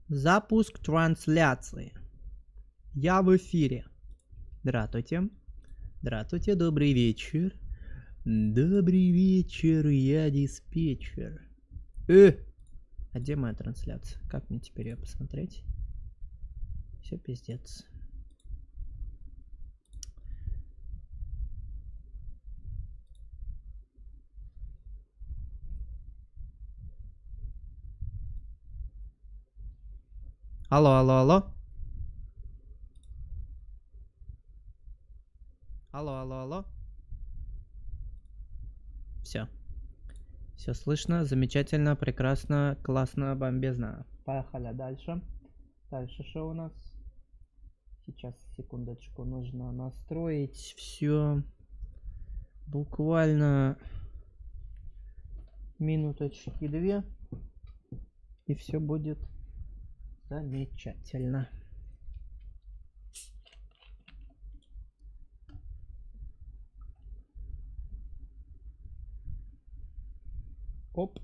Запуск трансляции. Я в эфире. Здравствуйте. Здравствуйте, добрый вечер. Добрый вечер, я диспетчер. А где моя трансляция? Как мне теперь ее посмотреть? Все пиздец. Алло, алло, алло. Алло, алло, алло. Все. Все слышно, замечательно, прекрасно, классно, бомбезно. Поехали дальше. Дальше что у нас? Сейчас, секундочку, нужно настроить все. Буквально минуточки 2. И все будет замечательно. Оп.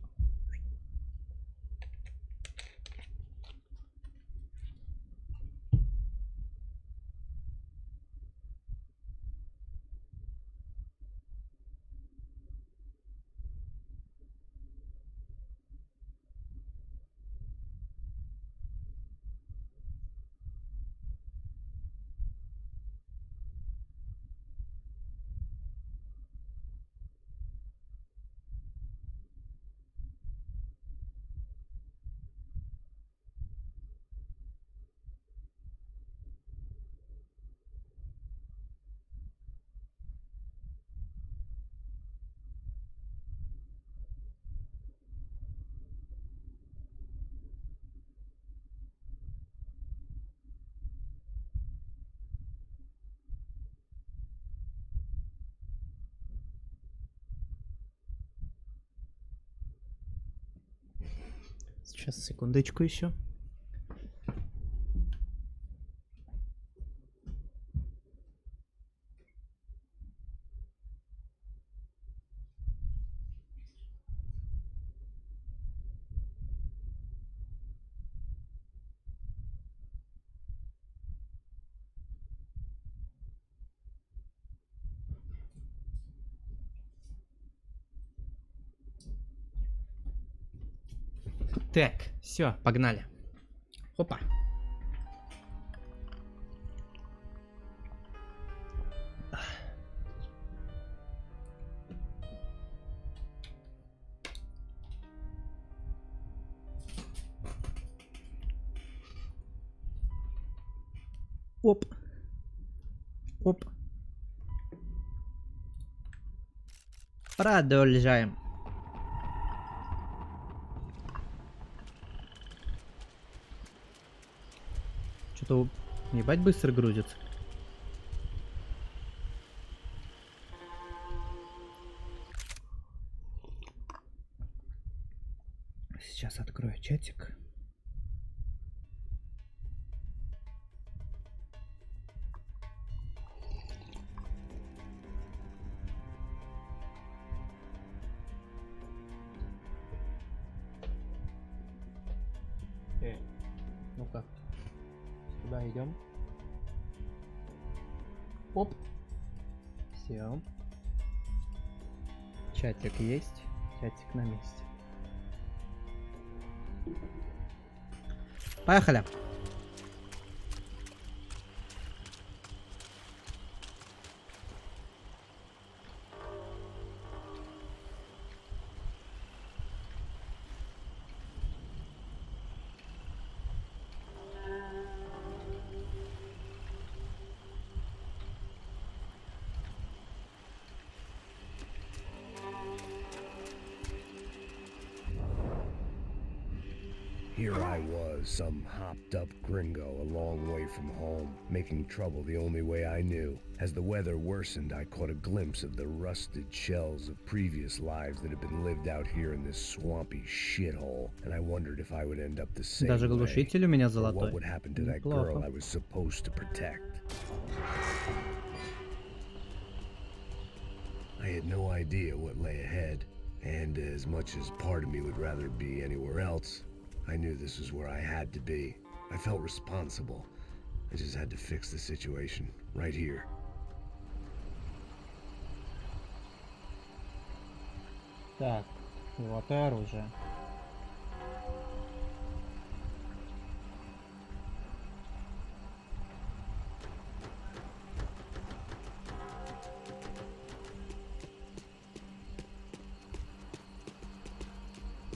Сейчас, секундочку еще. Так, все, погнали. Опа. Оп. Оп. Продолжаем. Что-то ебать быстро грузится. Сейчас открою чатик. Ну-ка. Сюда идем. Оп. Все. Чатик есть. Чатик на месте. Поехали. Here I was, some hopped-up gringo a long way from home, making trouble the only way I knew. As the weather worsened, I caught a glimpse of the rusted shells of previous lives that had been lived out here in this swampy shithole, and I wondered if I would end up the same Даже way, глушитель у меня or золотой. what would happen to that girl I was supposed to protect. I had no idea what lay ahead, and as much as part of me would rather be anywhere else, I knew this was where I had to be. I felt responsible. I just had to fix the situation, right here. Так, вот и оружие.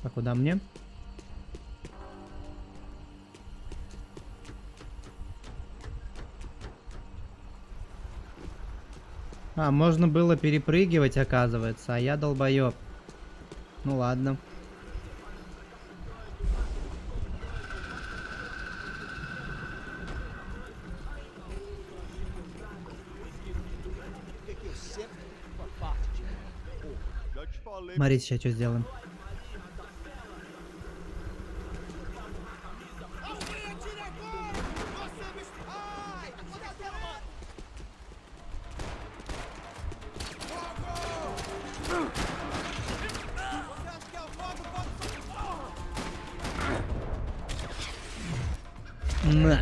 А куда мне? А, можно было перепрыгивать, оказывается, а я долбоёб. Ну ладно. Смотрите, сейчас что сделаем. На.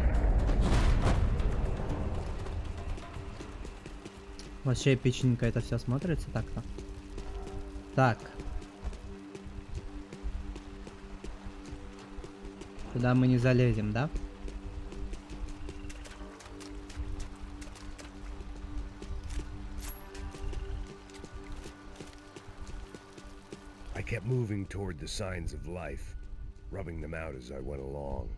Вообще эпичненько это все смотрится так-то. Так. Сюда мы не залезем, да? I kept moving toward the signs of life, rubbing them out as I went along.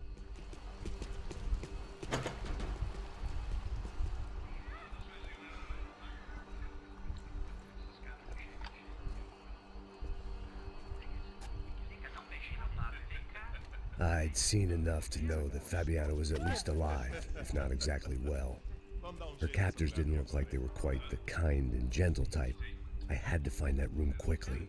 I'd seen enough to know that Fabiana was at least alive, if not exactly well. Her captors didn't look like they were quite the kind and gentle type. I had to find that room quickly.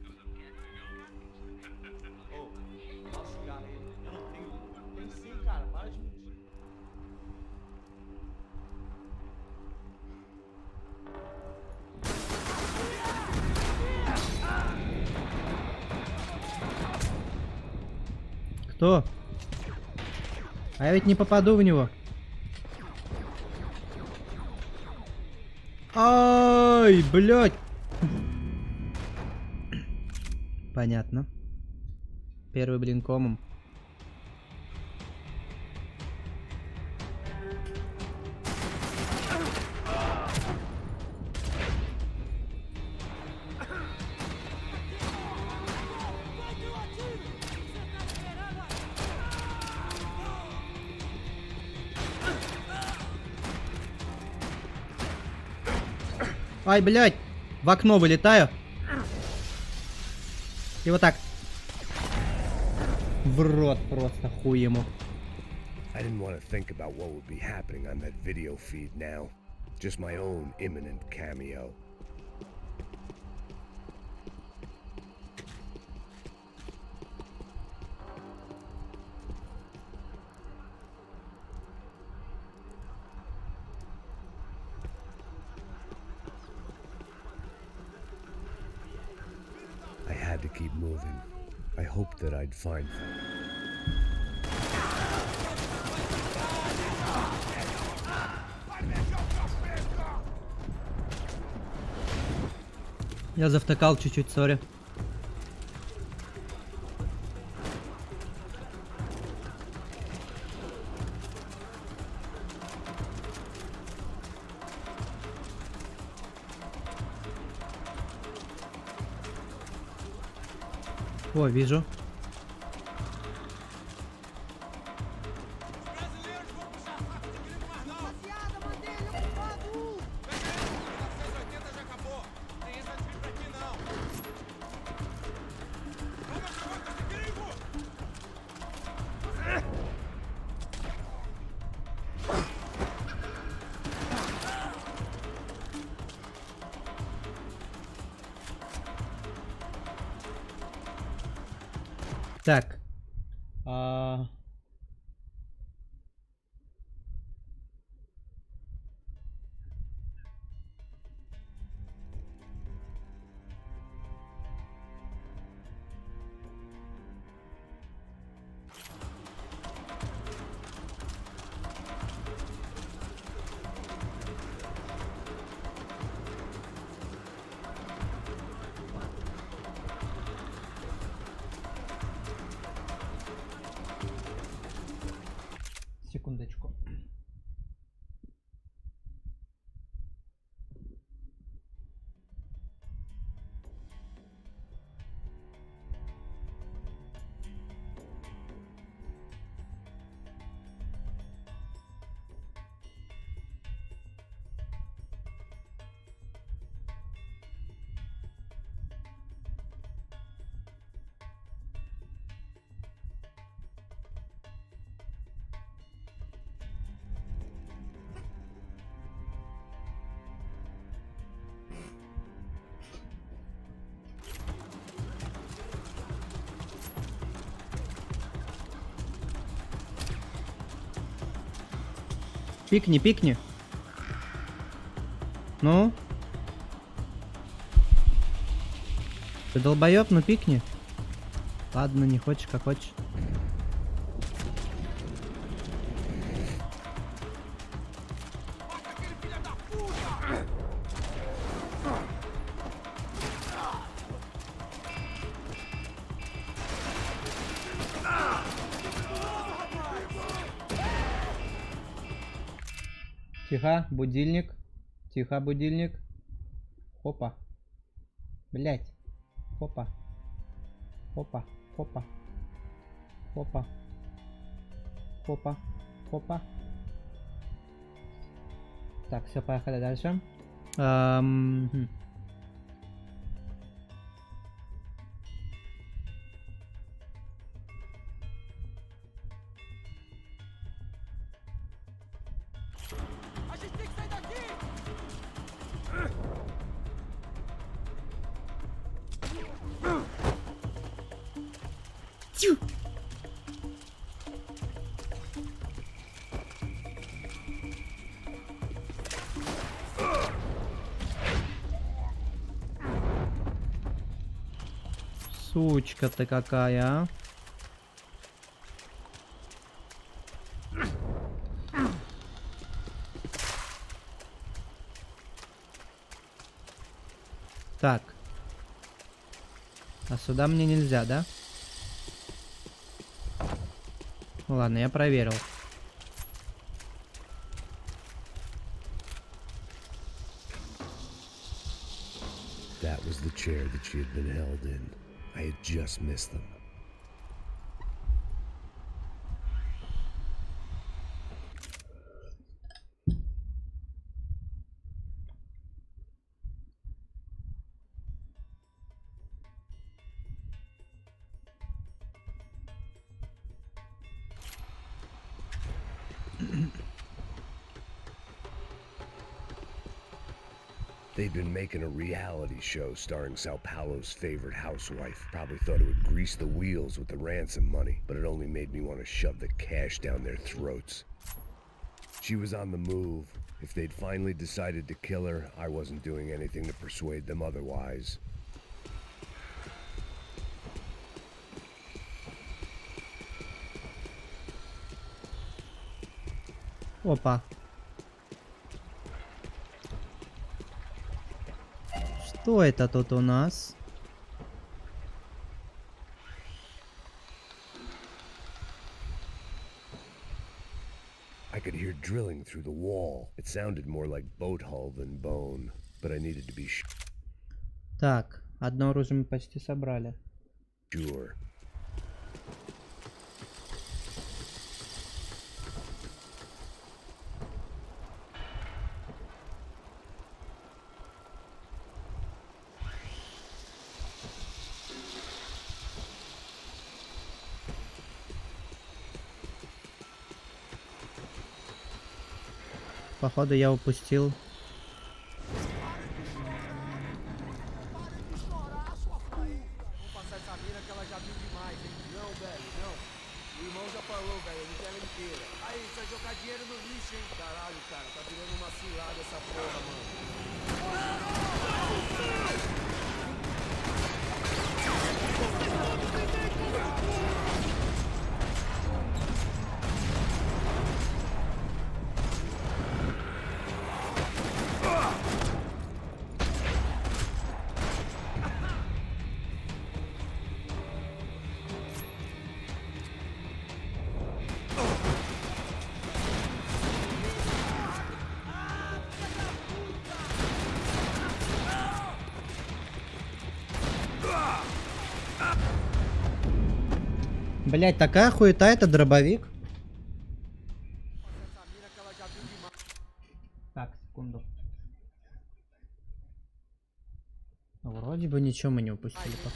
Кто? А я ведь не попаду в него. Ай, блядь. Понятно. Первый блин комом. Ай, блядь, в окно вылетаю. И вот так. В рот просто хуй ему. I didn't want to think about what would be happening on that video feed now. Just my own imminent cameo. I had to keep moving. I hoped that I'd find them. Я завтыкал чуть-чуть, сори. О, вижу. Так. Секундочку. Пикни, пикни. Ну? Ты долбоёб, ну пикни. Ладно, не хочешь, как хочешь. Тихо, будильник. Тихо, будильник. Хопа. Блять. Хопа. Хопа. Хопа. Хопа. Хопа. Хопа. Так, все, поехали дальше. Сучка ты какая, а? Так. А сюда мне нельзя, да? Ну ладно, я проверил. That was the chair that she had been held in. I had just missed them. They'd been making a reality show starring Sao Paulo's favorite housewife. Probably thought it would grease the wheels with the ransom money, but it only made me want to shove the cash down their throats. She was on the move. If they'd finally decided to kill her, I wasn't doing anything to persuade them otherwise. Опа. Что это тут у нас? I could hear drilling through the wall. It sounded more like boat hull than bone, but I needed to be Так, одно оружие мы почти собрали. sure. Походу я упустил. Блять, такая хуета, это дробовик. Так, секунду. Вроде бы ничего мы не упустили пока.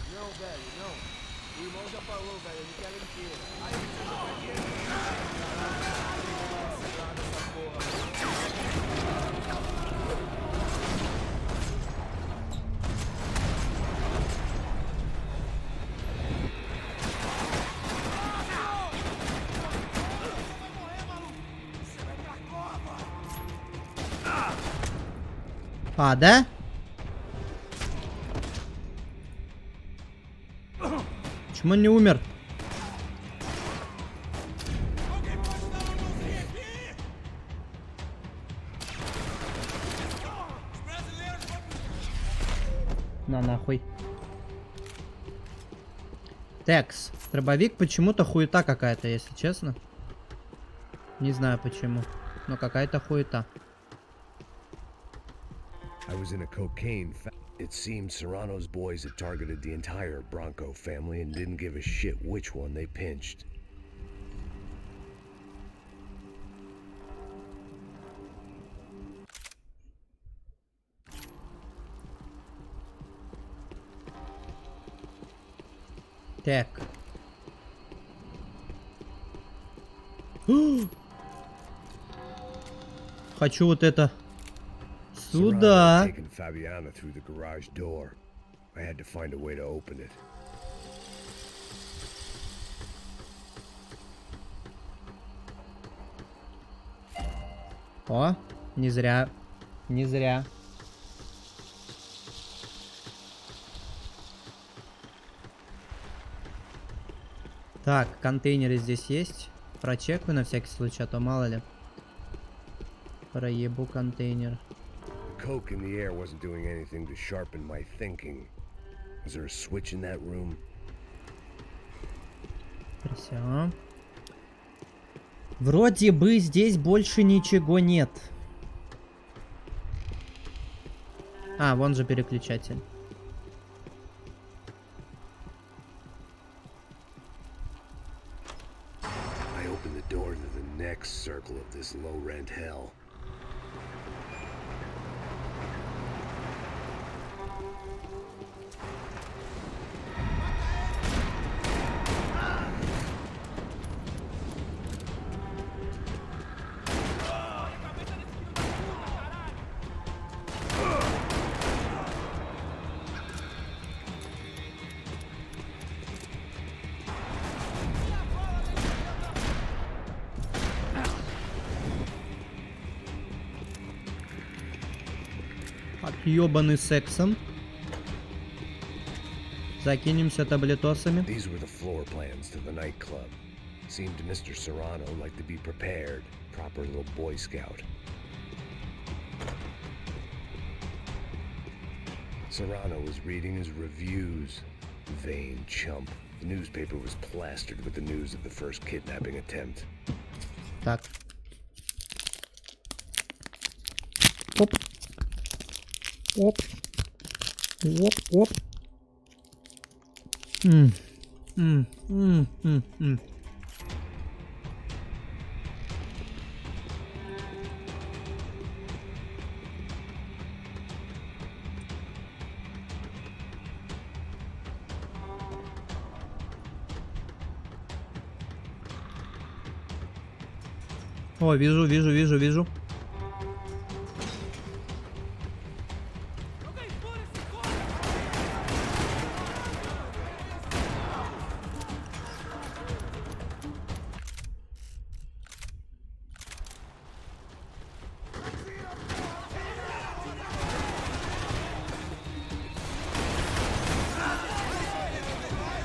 А, да? Почему он не умер? На нахуй. Текс. Дробовик почему-то хуета какая-то, если честно. Не знаю почему. Но какая-то хуета. I was in a cocaine It seemed Serrano's boys had targeted the entire Bronco family and didn't give a shit which one they pinched. Так. Хочу вот это. Сюда. Taken Fabiana through the garage door. I had to find a way to open it. О, не зря. Не зря. Так, контейнеры здесь есть. Прочекаю на всякий случай, а то мало ли. Проебу контейнер. Coke in the air wasn't doing anything to sharpen my thinking. Was there a switch in that room? Всё. Вроде бы здесь больше ничего нет. А, вон же переключатель. I opened the door to the next circle of this low-rent hell. Отъебанный сексом. Закинемся таблетосами. These were the floor plans to the nightclub. Seemed to Mr. Serrano like to be prepared. Proper little Boy Scout. Serrano was reading his reviews. Vain chump. The newspaper was plastered with the news of the first kidnapping attempt. Так. Оп. Оп. Оп, оп. О, вижу.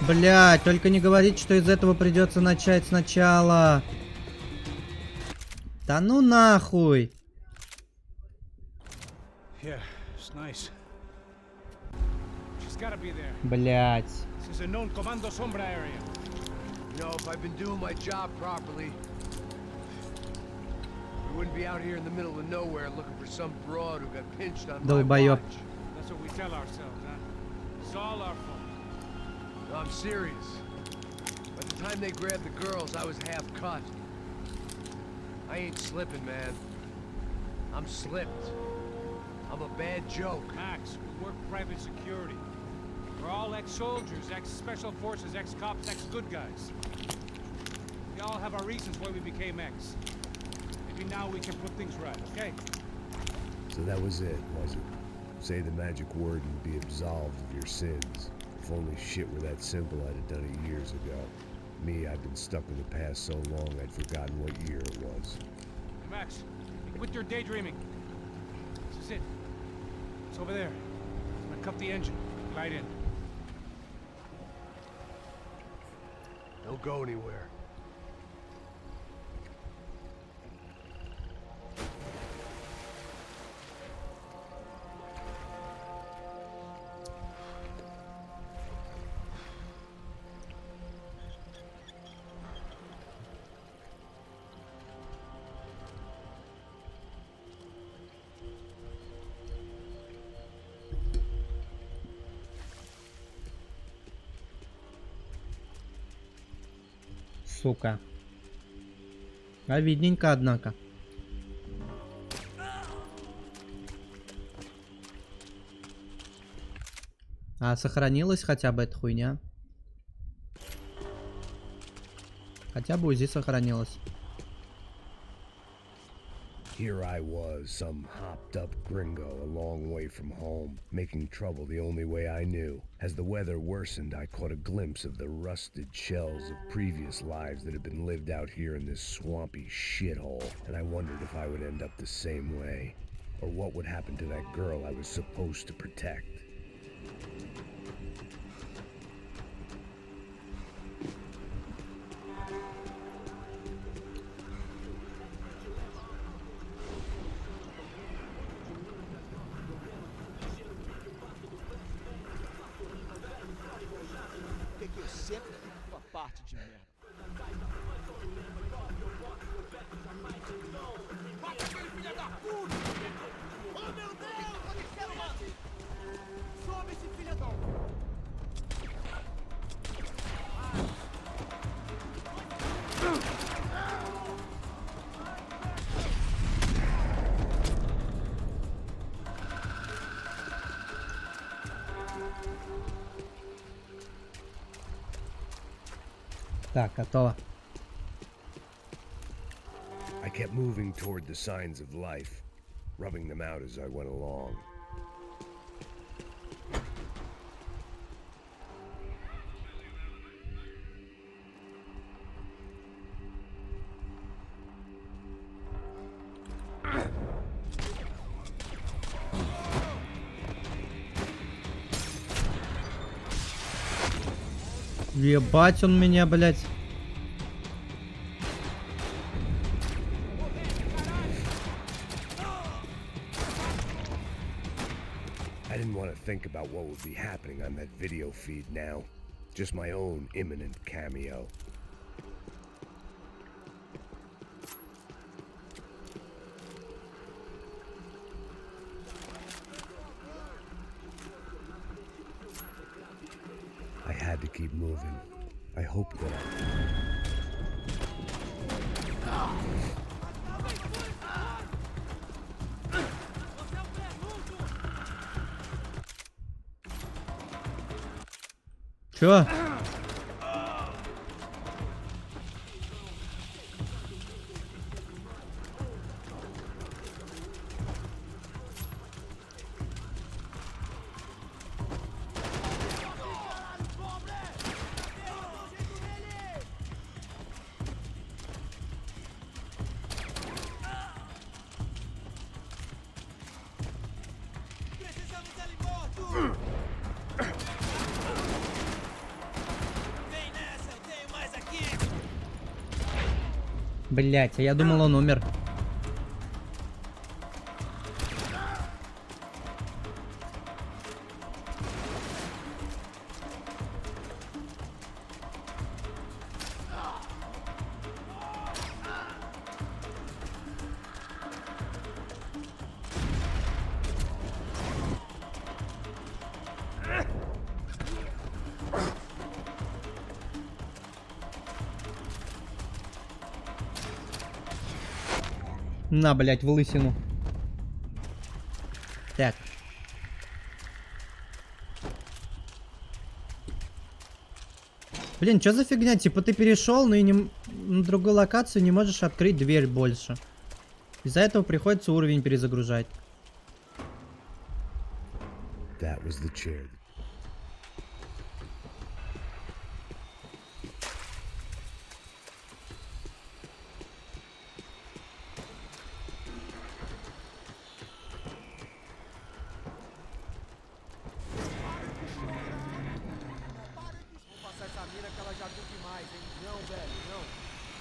Блять, только не говорите, что из этого придется начать сначала. Да ну нахуй. Yeah, it's nice. She's gotta be there. Блять. This is a known Comando Sombra area. You know, if I've been doing my job properly, we wouldn't be out here in the middle of nowhere looking for some broad who got pinched on my Долбоёб. watch. That's what we tell ourselves, huh? It's all our fault. No, I'm serious. By the time they grabbed the girls, I was half cut. I ain't slipping, man. I'm slipped. I'm a bad joke. Max, we work private security. We're all ex-soldiers, ex-special forces, ex-cops, ex-good guys. We all have our reasons why we became ex. Maybe now we can put things right, okay? So that was it, was it? Say the magic word and be absolved of your sins. If only shit were that simple, I'd have done it years ago. Me, I've been stuck in the past so long I'd forgotten what year it was. Hey, Max, quit your daydreaming. This is it. It's over there. I'm gonna cut the engine. Glide in. Don't go anywhere. Сука. А видненько, однако. А сохранилась хотя бы эта хуйня? Хотя бы УЗИ сохранилась. Here I was, some hopped-up gringo a long way from home, making trouble the only way I knew. As the weather worsened, I caught a glimpse of the rusted shells of previous lives that had been lived out here in this swampy shithole, and I wondered if I would end up the same way, or what would happen to that girl I was supposed to protect. Sempre uma parte de merda. Mata aquele filho da puta! Oh meu Deus! Tô descendo, mano! Sobe esse filhadão! Так, готово. I kept moving toward the signs of life, rubbing them out as I went along. Ебать он меня, блядь. I didn't want to think about what would be happening on that video feed now. Just my own imminent cameo. I had to keep moving. I hoped that Чё? Precisamos dele morto! Vem nessa, eu tenho mais aqui! Блять, а я думал, он умер. На, блядь, в лысину. Так. Блин, что за фигня? Типа ты перешел, но и не... на другую локацию не можешь открыть дверь больше. Из-за этого приходится уровень перезагружать. That was the chair. Vamos passar essa mina que ela já viu demais, hein? Não, velho, não.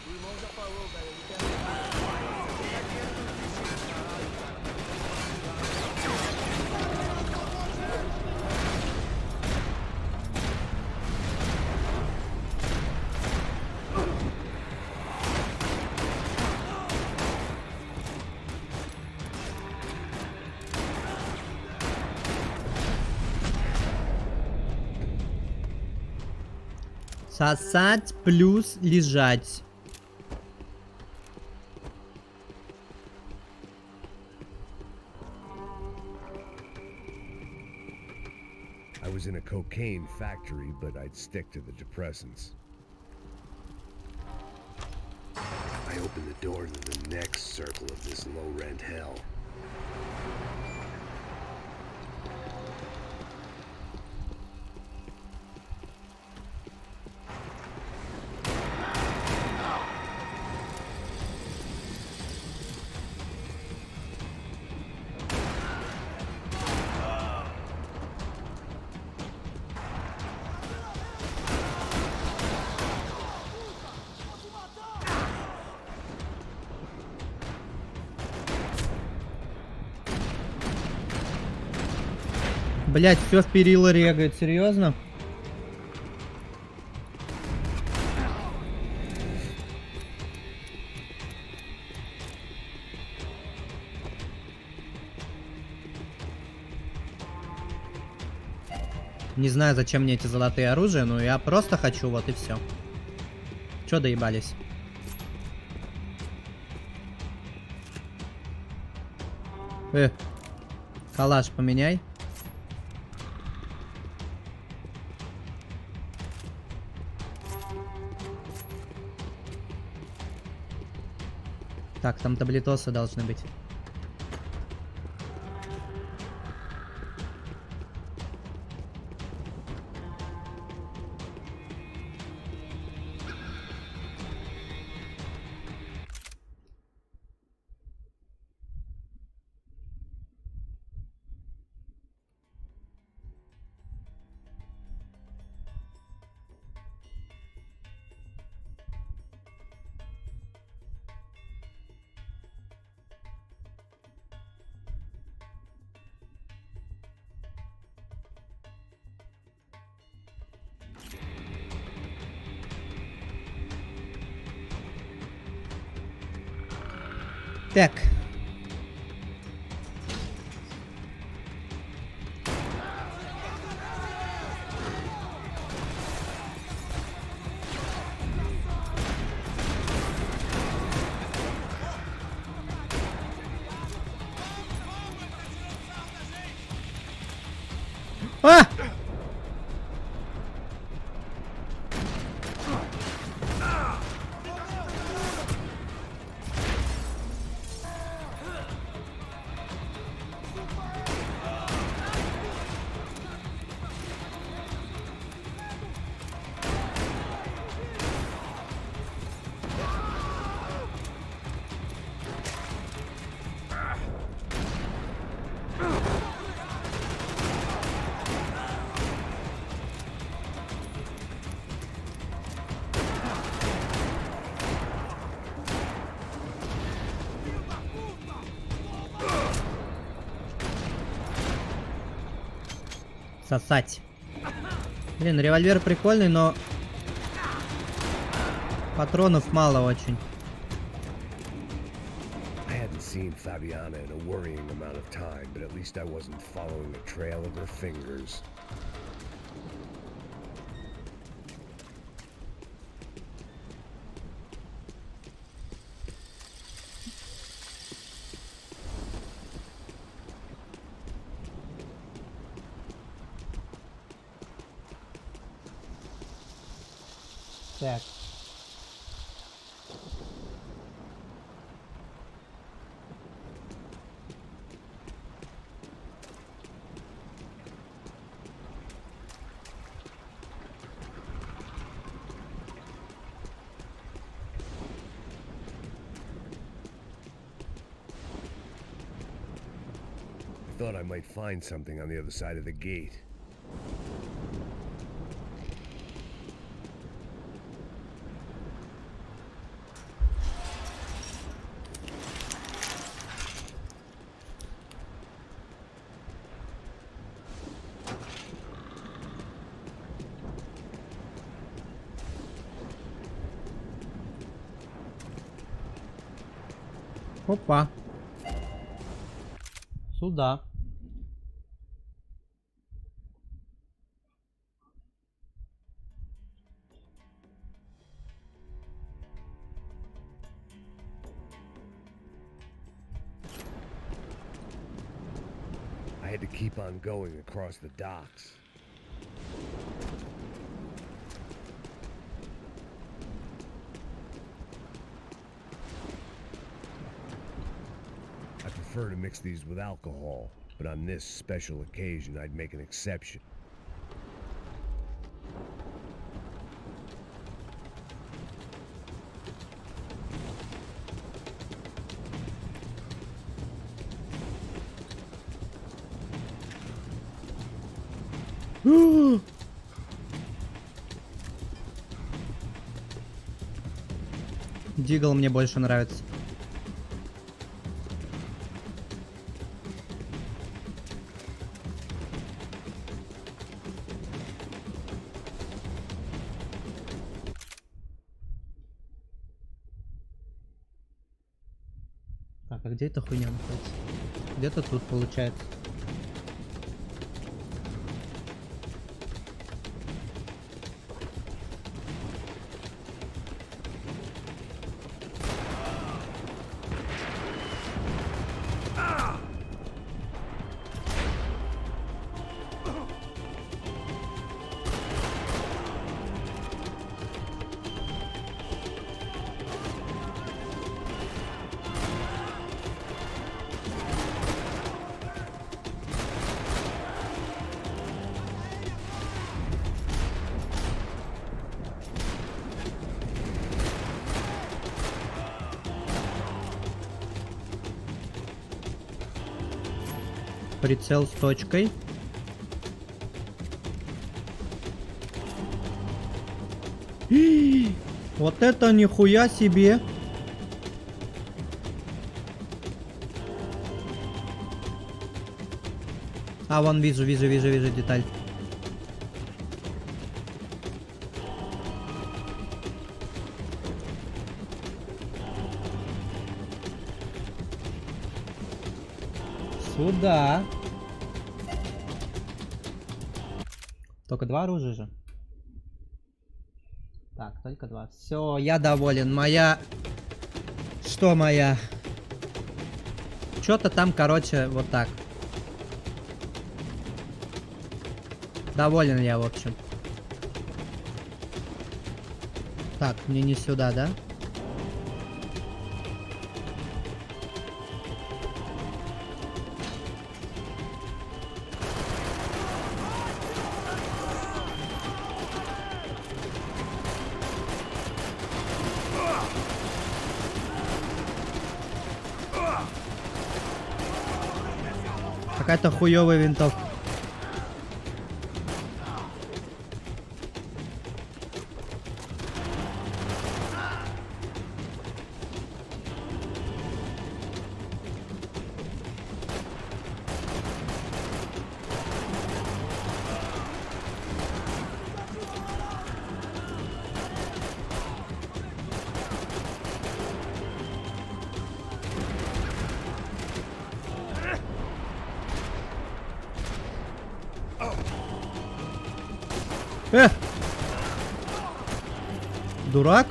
O irmão já falou, velho. Ele quer pegar dinheiro do bichinho, caralho, cara. Сосать плюс лежать. I was in a cocaine factory, but I'd stick to the depressants. I opened the door to the next circle of this low-rent hell. Блять, все в перила регает, серьезно? Не знаю, зачем мне эти золотые оружия, но я просто хочу, вот и все. Чё доебались? Калаш поменяй. Так, там таблетосы должны быть. Так. А! Сосать. Блин, револьвер прикольный, но патронов мало очень. I hadn't seen Fabiana in a worrying amount of time, but at least I wasn't following the trail of her fingers. Так. I thought I might find something on the other side of the gate. Опа. Сюда. I had to keep on going across the docks. I prefer to mix these with alcohol, but on this special occasion I'd make an exception. Дигл мне больше нравится. Так, а где эта хуйня находится? Где-то тут получается. Прицел с точкой. Вот это нихуя себе! А, вон вижу деталь. Сюда. Только два оружия же. Так, только два. Все, я доволен. Моя... Что моя? Что-то там, короче, вот так. Доволен я, в общем. Так, мне не сюда, да? Какая-то хуёвая винтовка. Дурак.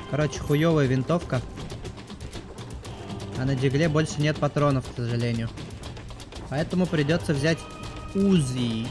Короче, хуёвая винтовка. А на дигле больше нет патронов, к сожалению. Поэтому придется взять УЗИ.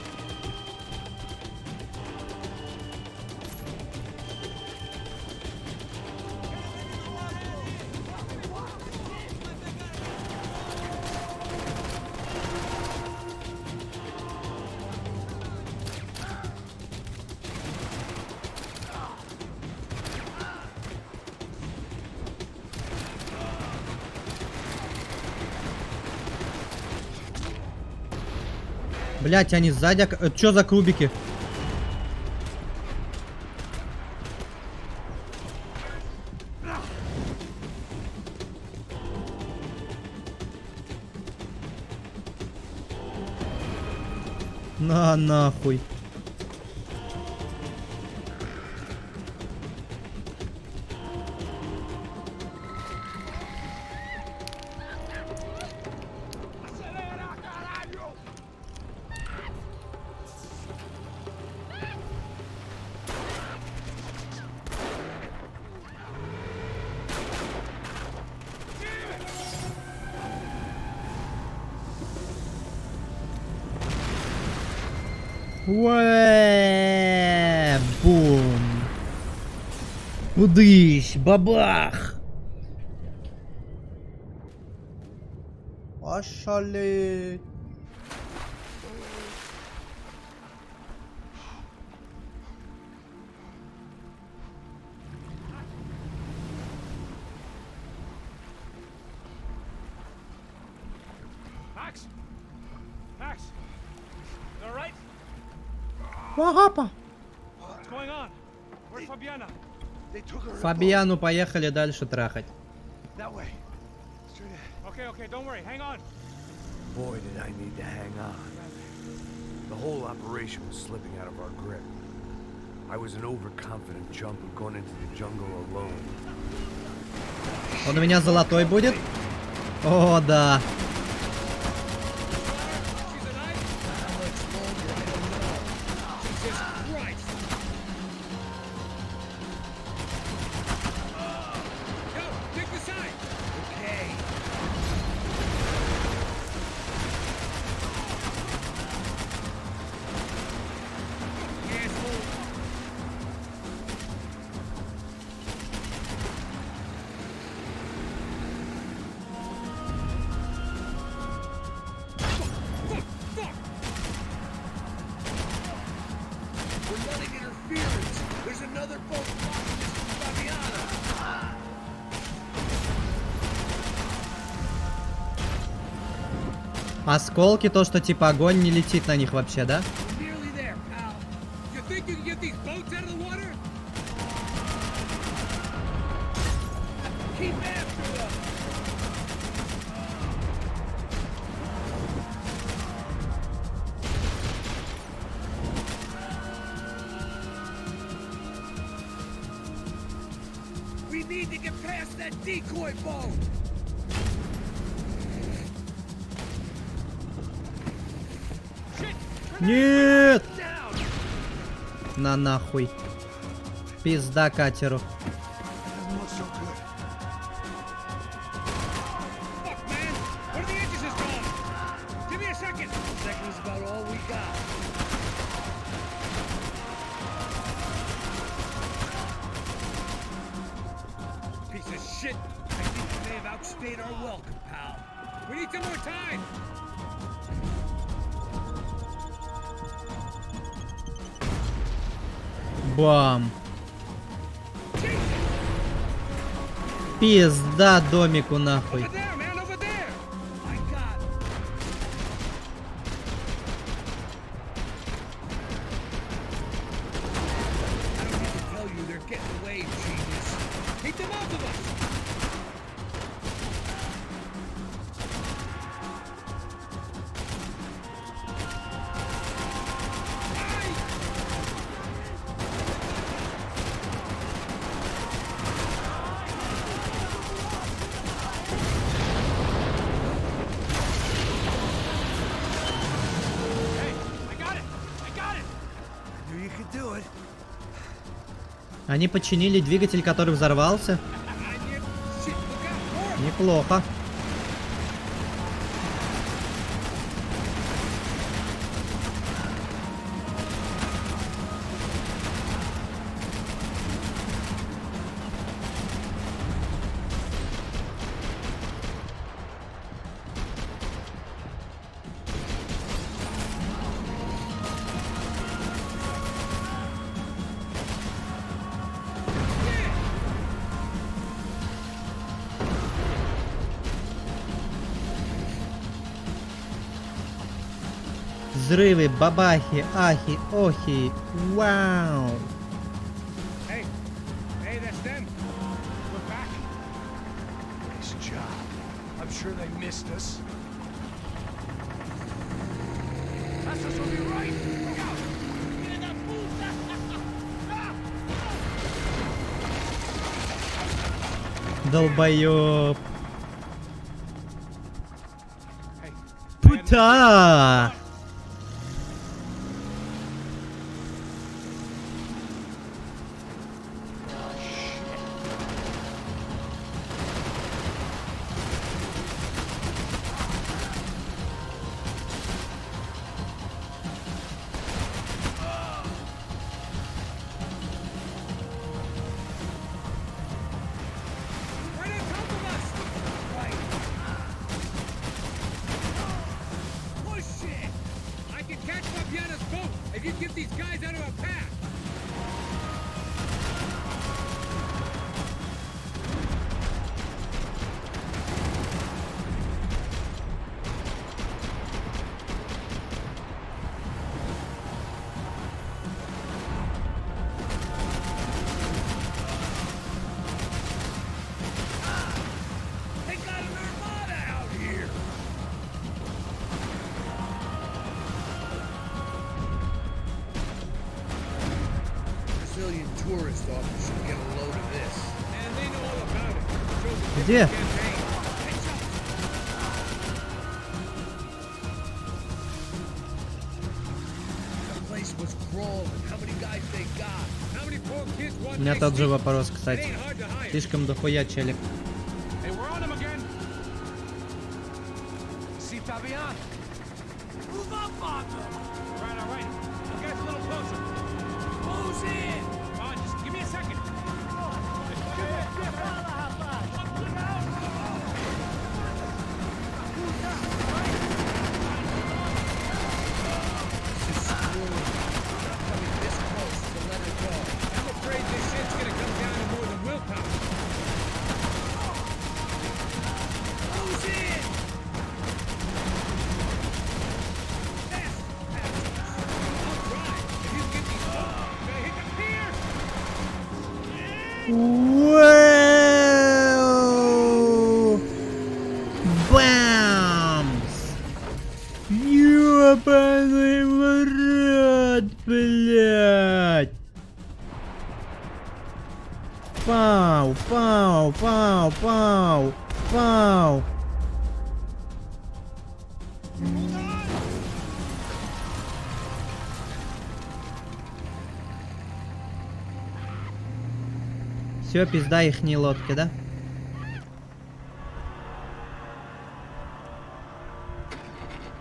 Блять, они сзади. Чё за кубики? На нахуй. Уэ, бум. Удыщ, бабах. Ошалеть. Max? Max? You all right? Папа. What's going on? Where's Fabiana? They took her. Фабиану поехали дальше трахать. That way. Straight ahead. Okay, don't worry. Hang on. Boy, did I need to hang on. The whole operation was slipping out of our grip. I was an overconfident chump who'd gone into the jungle alone. Он у меня золотой будет? О, да. We're letting interference. There's another boat blocking this from Fabiana. Осколки, то, что типа огонь не летит на них вообще, да? Nearly there, pal. You think you can get these boats out of the water? Keep after them. We need to get past that decoy boat. Нет! На нахуй. Пизда катеру. Doesn't look so good. Fuck, man. What are the engines gone? Give me a second. A second is about all we got. Piece of shit. I think we may have outstayed our welcome, pal. We need some more time. Бам. Пизда домику нахуй. Over there, man, over there. My God. I don't need to tell you they're getting away, genius. Keep them off of us. Hey, I got it. I got it. I knew you could do it. Они починили двигатель, который взорвался. Shit, look out, more. Неплохо. Взрывы, бабахи, ахи, охи. Вау. Hey, hey, that's them. We're back. Nice job. I'm sure they missed us. That's us will be right. Look out. Долбоёб. Hey, Пута! right on top of us. Right. Bullshit. I can catch Fabiana's boat if you get these guys out of our path. They got an armada out here. Brazilian tourist office should get a load of this. Man, they know all about it. Shows a Где? different campaign. The place was crawling. How many guys they got? How many poor kids want У меня nice тот же sleep? вопрос, It кстати. ain't hard to hide. Слишком дохуя челик. Hey, we're on him again. See Fabian? Move up on them. All right. You guys a little closer. Close in. Come on, just give me a second. This is screwed. Not coming this close to let her go. I'm afraid this shit's gonna come down to more than willpower. Close in. All right. If you get these folks, you gotta hit the pier. Вау! Бамс! Ёбаный в рот, блядь! Пау, пау, пау, пау, пау! Все, пизда ихней лодки, да?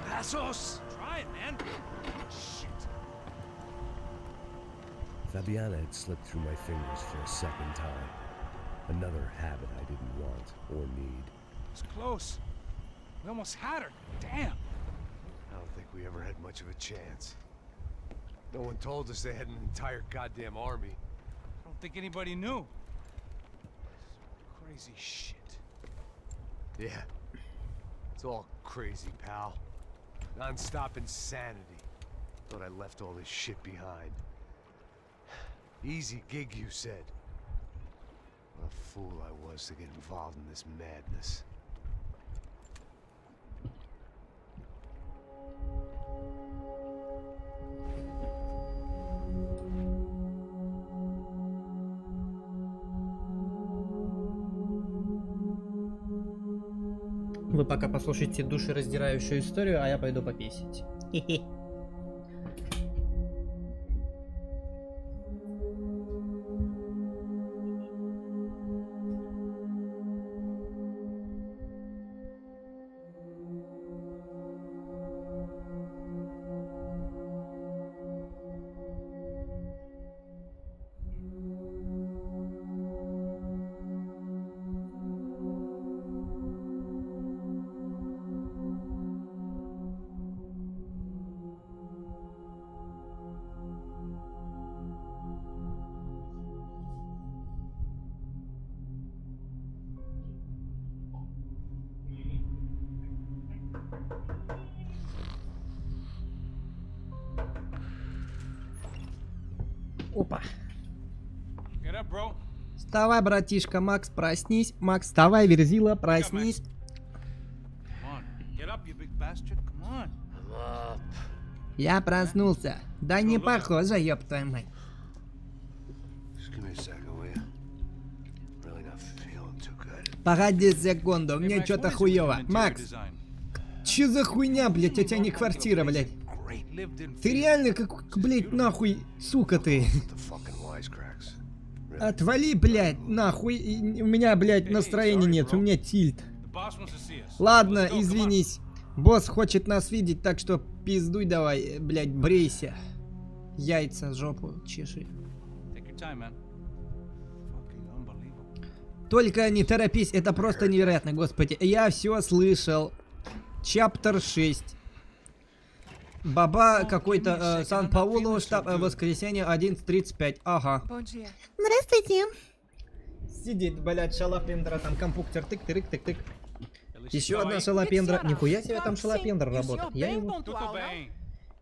Passos! Try it, man. Shit. Fabiana had slipped through my fingers for a second time. Another habit I didn't want or need. It's close. We almost had her. Damn. I don't think we ever had much of a chance. No one told us they had an entire goddamn army. I don't think anybody knew. Crazy shit. Yeah. It's all crazy, pal. Non-stop insanity. Thought I left all this shit behind. Easy gig, you said. What a fool I was to get involved in this madness. Вы пока послушайте душераздирающую историю, а я пойду пописать. Хе-хе. Опа. Get up, bro. Вставай, братишка, Макс, проснись. Макс, вставай, Верзила, проснись. Come on. Get up, you big bastard. Come on. Я проснулся. Да не похоже, ёб твою мать. Just give me a second, will you? Really not feeling too good. Погоди секунду, Hey, мне Max, что-то what is it with хуёво. your interior Макс, design? чё за хуйня, блядь, у тебя не квартира, блядь? Lived in Ты реально как, блядь, нахуй, сука ты. The fucking wisecracks. Отвали, блядь, нахуй. У меня, блядь, настроения нет, у меня тильт. The boss wants to see us. Ладно, Let's go, come on. извинись. Босс хочет нас видеть, так что пиздуй давай, блядь, брейся. Яйца, жопу чеши. Take your time, man. Fucking unbelievable. Только не торопись, это просто невероятно, господи. Я все слышал. Чаптер 6. Баба какой-то Сан-Паулу, штаб, воскресенье 11:35. Ага. Bom dia. Здравствуйте. Сидит, блядь, шалопендра, там компьютер, тык-тык-тык-тык. At least Еще you know одна I- шалопендра. Senhora, Нихуя себе там claro que шалопендра sim. E o работает. senhor Я bem его... pontual, Tudo não? bem.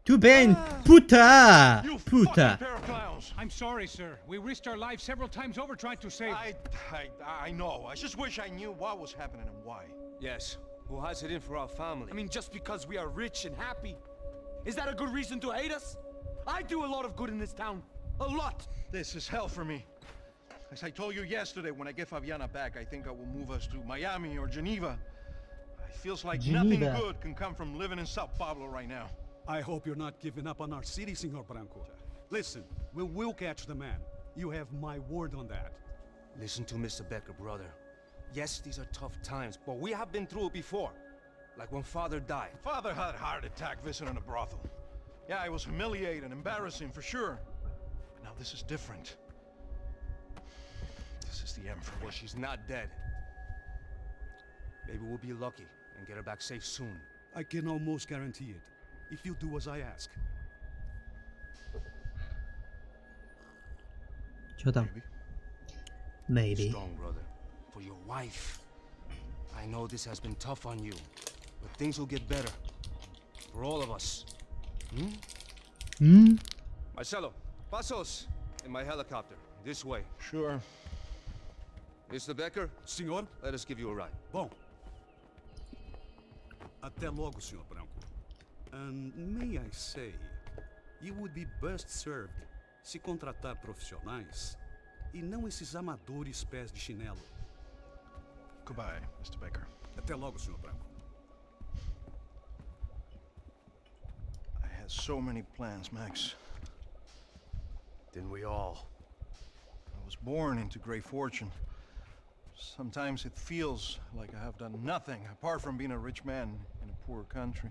Тубень, пута, You пута. fucking pair of clowns! I'm sorry, sir. We risked our lives several times over trying to save. I know. I just wish I knew what was happening and why. Yes. Who has it in for our family? I mean, just because we are rich and happy, is that a good reason to hate us? I do a lot of good in this town. A lot. This is hell for me. As I told you yesterday, when I get Fabiana back, I think I will move us to Miami or Geneva. It feels like nothing Geneva. good can come from living in Sao Paulo right now. I hope you're not giving up on our city, Senor Branco. Listen, we will catch the man. You have my word on that. Listen to Mr. Becker, brother. Yes, these are tough times, but we have been through it before. Like when father died. Father had a heart attack visiting a brothel. Yeah, it was humiliating, embarrassing for sure. But now this is different. This is the Emperor. Well, she's not dead. Maybe we'll be lucky and get her back safe soon. I can almost guarantee it. If you do as I ask. Что там? Maybe. Strong, brother. For your wife. I know this has been tough on you, but things will get better. For all of us. Marcelo, pasos in my helicopter. This way. Sure. Mr. Becker, Senhor? let us give you a ride. Bom. Até logo, Senhor Branco. And may I say, you would be best served se contratar profissionais e não esses amadores pés de chinelo. Goodbye, Mr. Baker. Até logo, Senhor Branco. I had so many plans, Max. Didn't we all? I was born into great fortune. Sometimes it feels like I have done nothing apart from being a rich man in a poor country.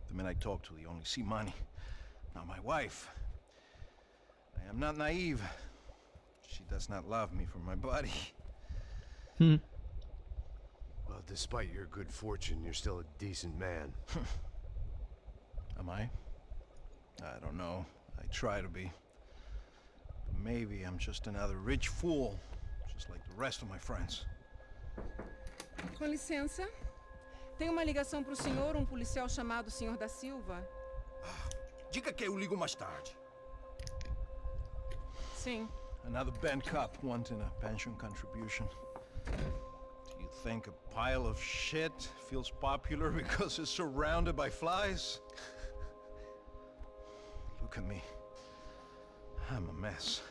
The men I talk to, they only see money. Now my wife. I am not naive. She does not love me for my body. Well, despite your good fortune, you're still a decent man. Am I? I don't know. I try to be. But maybe I'm just another rich fool, just like the rest of my friends. Com licença. Tem uma ligação pro senhor, um policial chamado Senhor da Silva. Diga que eu ligo mais tarde. Sim. Another band cop wanting a pension contribution. Do you think a pile of shit feels popular because it's surrounded by flies? Look at me. I'm a mess.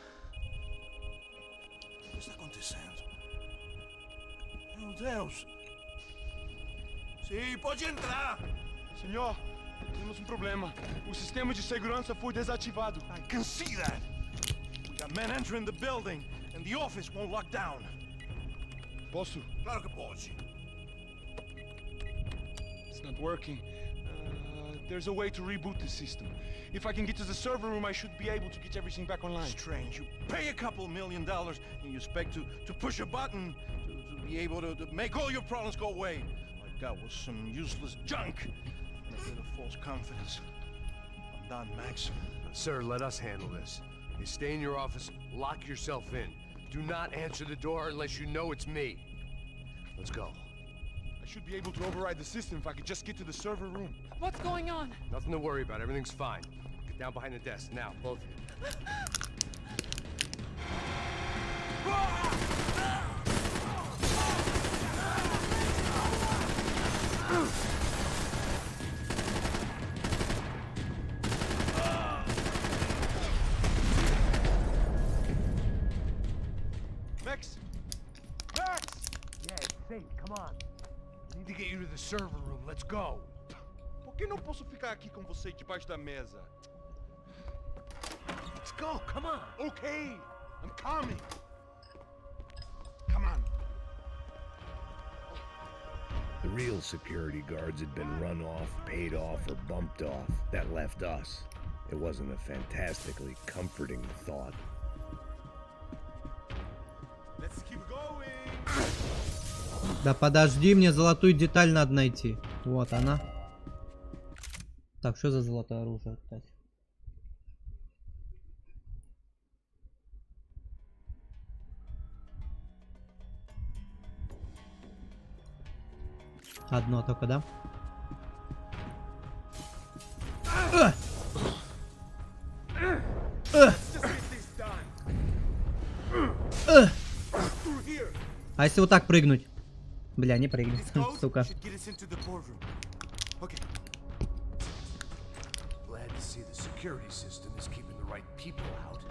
O que está acontecendo? Meu Deus! Sim, pode entrar! Senhor, temos problema. O sistema de segurança foi desativado. I can see that. We got men entering the building, and the office won't lock down. Posso? Claro que pode. It's not working. There's a way to reboot the system. If I can get to the server room, I should be able to get everything back online. Strange. You pay a couple $1 million, and you expect to push a button to be able to make all your problems go away. All I got was some useless junk and a bit of false confidence. I'm done, Max. Sir, let us handle this. You stay in your office, lock yourself in. Do not answer the door unless you know it's me. Let's go. I should be able to override the system if I could just get to the server room. What's going on? Nothing to worry about. Everything's fine. Get Down behind the desk, now, both of you. Max! Max! Yeah, it's safe, come on. We need to get you to the server room, let's go. Por que não posso ficar aqui com você debaixo da mesa? Let's go, come on. Okay, I'm coming. Come on. The real security guards had been run off, paid off, or bumped off. That left us. It wasn't a fantastically comforting thought. Let's keep going. Да подожди, мне золотую деталь надо найти. Вот она. Так, что за золотое оружие, кстати? Одно только, да? А если вот так прыгнуть? Бля, не прыгнет, сука. Okay. Glad to see the security system is keeping the right people out.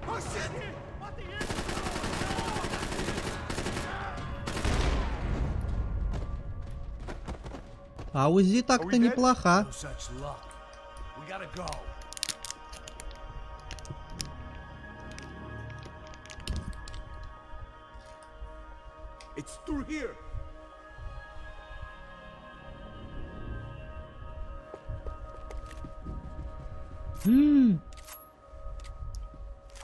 Oh shit! А УЗИ так-то неплоха. No such luck. We gotta go. It's through here.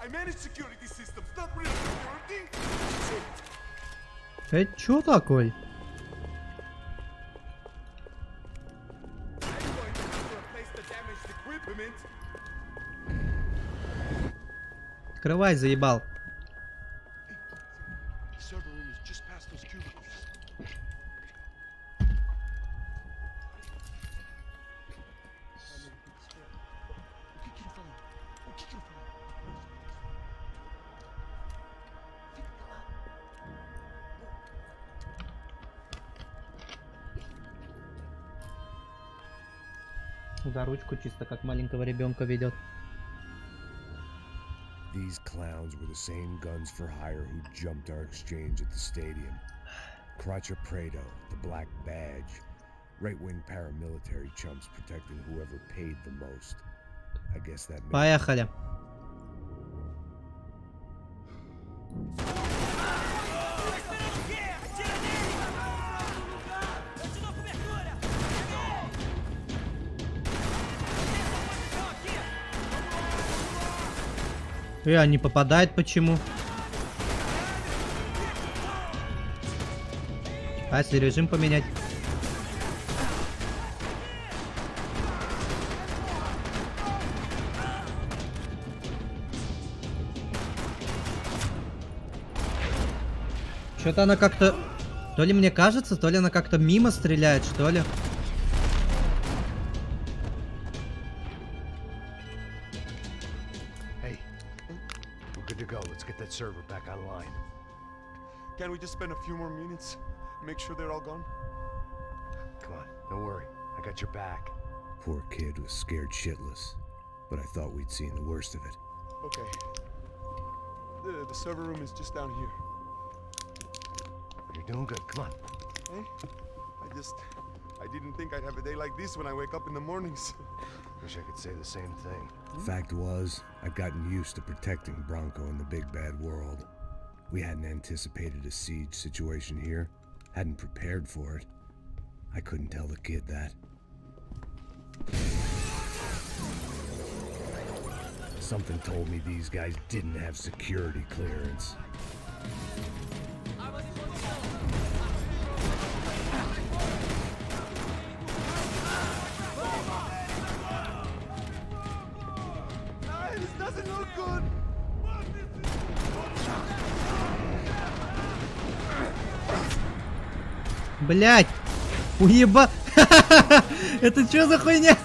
I manage security systems, not real security. Это чё такой? I'm going to have to replace the damaged equipment. Открывай, заебал. The server room is just past those cubicles. За ручку чисто как маленького ребенка ведет. These clowns were the same guns for hire who jumped our exchange at the stadium. Crotcha Prado, the Black Badge. Right-wing paramilitary chumps protecting whoever paid the most. I guess that made Поехали. Не попадает почему? А если режим поменять? Что-то она как-то... То ли мне кажется, то ли она как-то мимо стреляет, что ли. Good to go. Let's get that server back online. Can't we just spend a few more minutes? Make sure they're all gone? Come on, don't worry. I got your back. Poor kid was scared shitless, but I thought we'd seen the worst of it. Okay. The server room is just down here. You're doing good. Come on. Hey? I didn't think I'd have a day like this when I wake up in the mornings. Wish I could say the same thing. Fact was, I'd gotten used to protecting Bronco in the big bad world. We hadn't anticipated a siege situation here, hadn't prepared for it. I couldn't tell the kid that. Something told me these guys didn't have security clearance. Блять! Уеба! Это что за хуйня?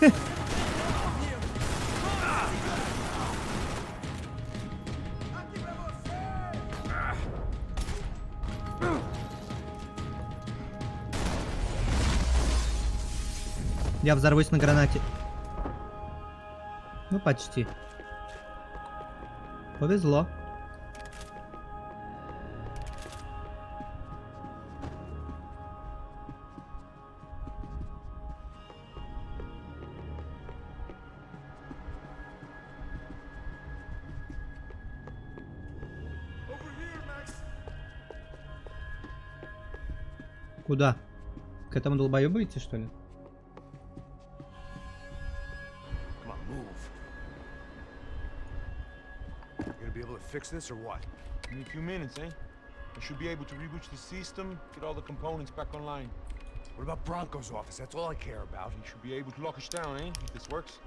Я взорвусь на гранате. Ну, почти. Повезло. Куда? К этому долбоёбу идти, что ли? Come on, move. You gonna be able to fix this or what? In a few minutes, eh? I should be able to reboot the system, get all the components back online. What about Bronco's office? That's all I care about. You should be able to lock us down, eh? If this works.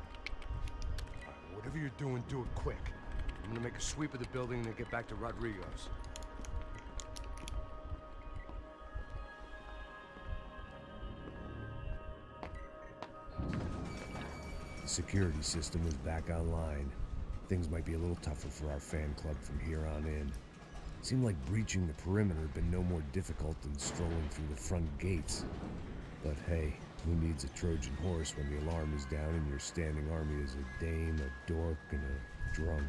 Whatever you're doing, do it quick. I'm gonna make a sweep of the building and then get back to Rodrigo's. The security system is back online. Things might be a little tougher for our fan club from here on in. Seemed like breaching the perimeter had been no more difficult than strolling through the front gates. But hey, who needs a Trojan horse when the alarm is down and your standing army is a dame, a dork, and a drunk?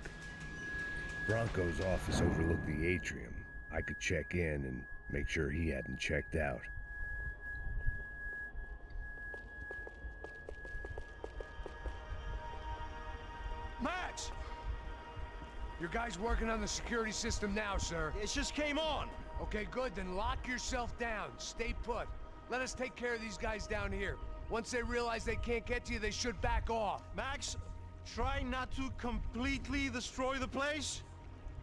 Bronco's office overlooked the atrium. I could check in and make sure he hadn't checked out. Max! Your guy's working on the security system now, sir. It just came on. Okay, good. Then lock yourself down. Stay put. Let us take care of these guys down here. Once they realize they can't get to you, they should back off. Max, try not to completely destroy the place.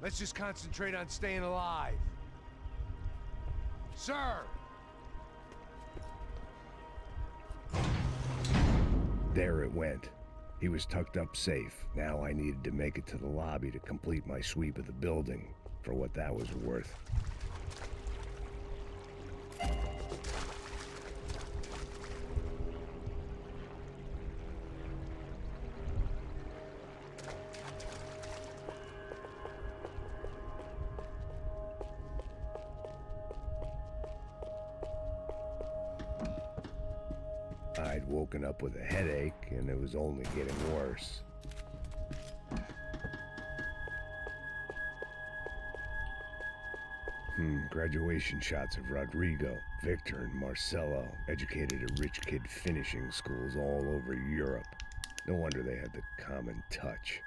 Let's just concentrate on staying alive. Sir! There it went. He was tucked up safe. Now I needed to make it to the lobby to complete my sweep of the building, for what that was worth. I'd woken up with a headache, and it was only getting worse. Graduation shots of Rodrigo, Victor, and Marcelo, educated at rich kid finishing schools all over Europe. No wonder they had the common touch.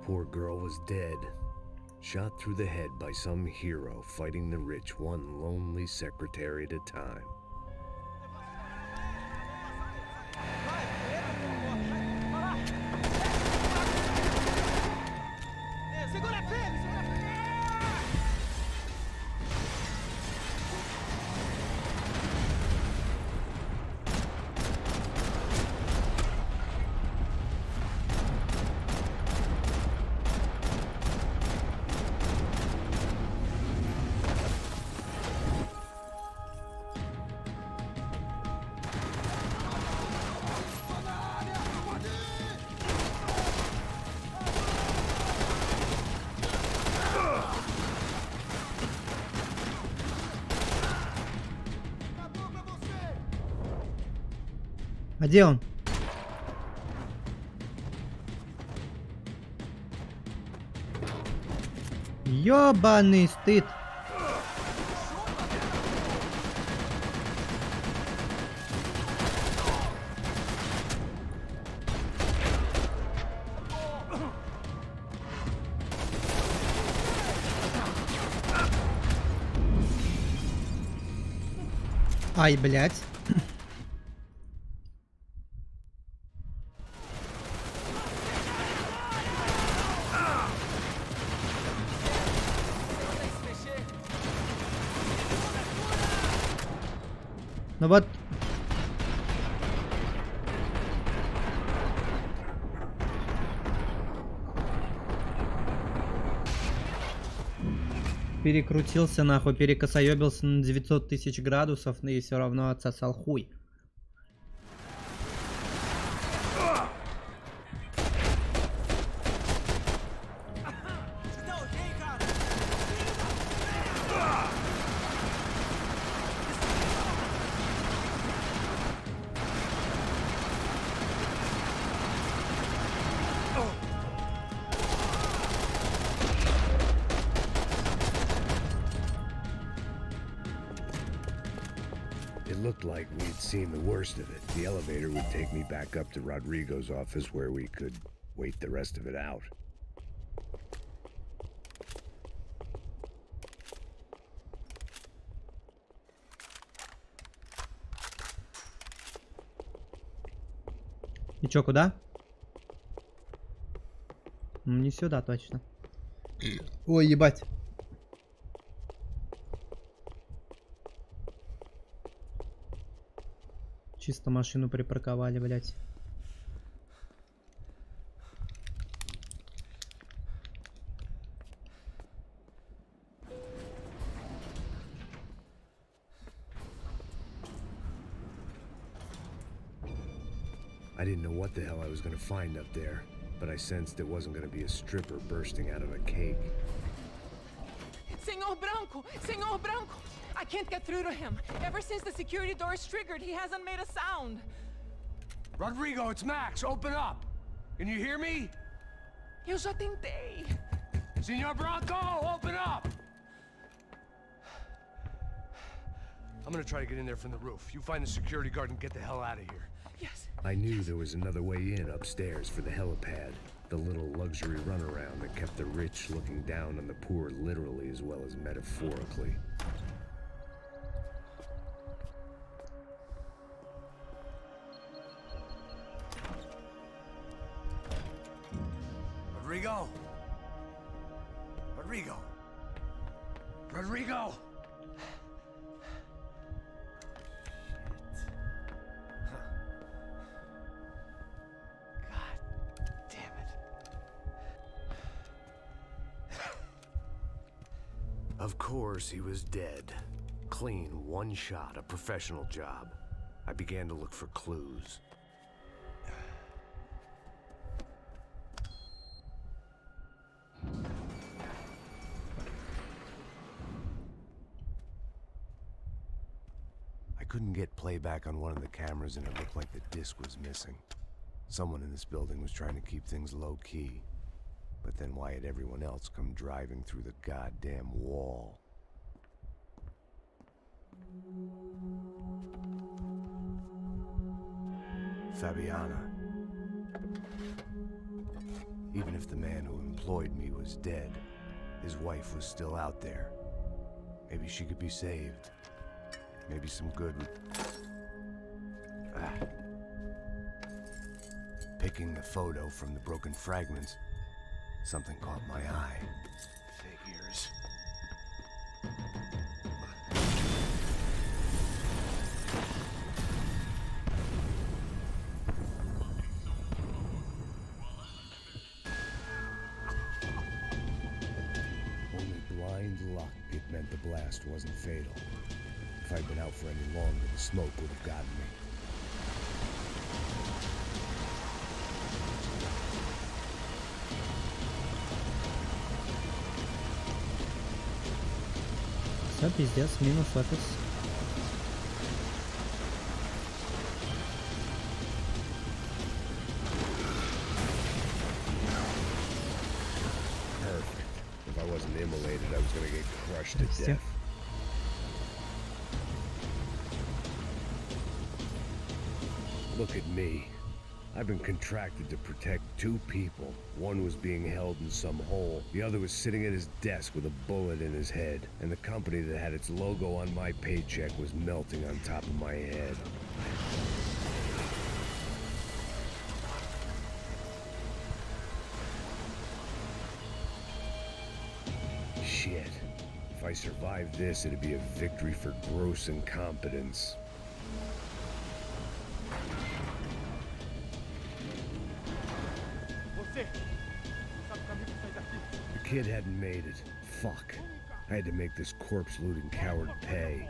Poor girl was dead, shot through the head by some hero fighting the rich one lonely secretary at a time. А где он? Ёбаный стыд. Ай, блядь. Ну вот. Перекрутился нахуй, перекосоебился на 900 000 градусов, и все равно отсосал хуй. It looked like we'd seen the worst of it. The elevator would take me back up to Rodrigo's office where we could wait the rest of it out. И чё, куда? Не сюда точно. Ой, ебать. Чисто машину припарковали, блять. I didn't know what the hell I was gonna find up there, but I sensed it wasn't gonna be a stripper bursting out of a cake. Senor Branco! Senor Branco! I can't get through to him. Ever since the security door is triggered, he hasn't made a sound. Rodrigo, it's Max. Open up. Can you hear me? Eu já tentei. Senor Branco, open up! I'm gonna try to get in there from the roof. You find the security guard and get the hell out of here. Yes. I knew there was another way in upstairs for the helipad, the little luxury runaround that kept the rich looking down on the poor literally as well as metaphorically. Rodrigo? Rodrigo? Rodrigo? Of course, he was dead. Clean, one shot, a professional job. I began to look for clues. I couldn't get playback on one of the cameras and it looked like the disc was missing. Someone in this building was trying to keep things low-key. But then why had everyone else come driving through the goddamn wall? Fabiana. Even if the man who employed me was dead, his wife was still out there. Maybe she could be saved. Maybe some good would... Picking the photo from the broken fragments, something caught my eye. Figures. Only blind luck it meant the blast wasn't fatal. If I'd been out for any longer, the smoke would have gotten me. Все, пиздец, минус офис. Perfect. If I wasn't immolated, I was gonna get crushed to Все. death. Look at me. I've been contracted to protect two people. One was being held in some hole. The other was sitting at his desk with a bullet in his head. And the company that had its logo on my paycheck was melting on top of my head. Shit. If I survived this, it'd be a victory for gross incompetence. Você! Não sabe o caminho pra sair daqui. The kid hadn't made it. Fuck. I had to make this corpse-looting coward pay.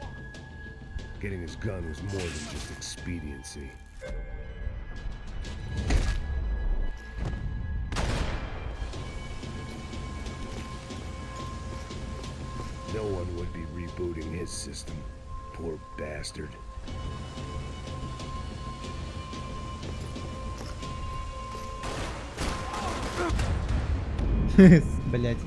Getting his gun was more than just expediency. No one would be rebooting his system. Poor bastard. Блять.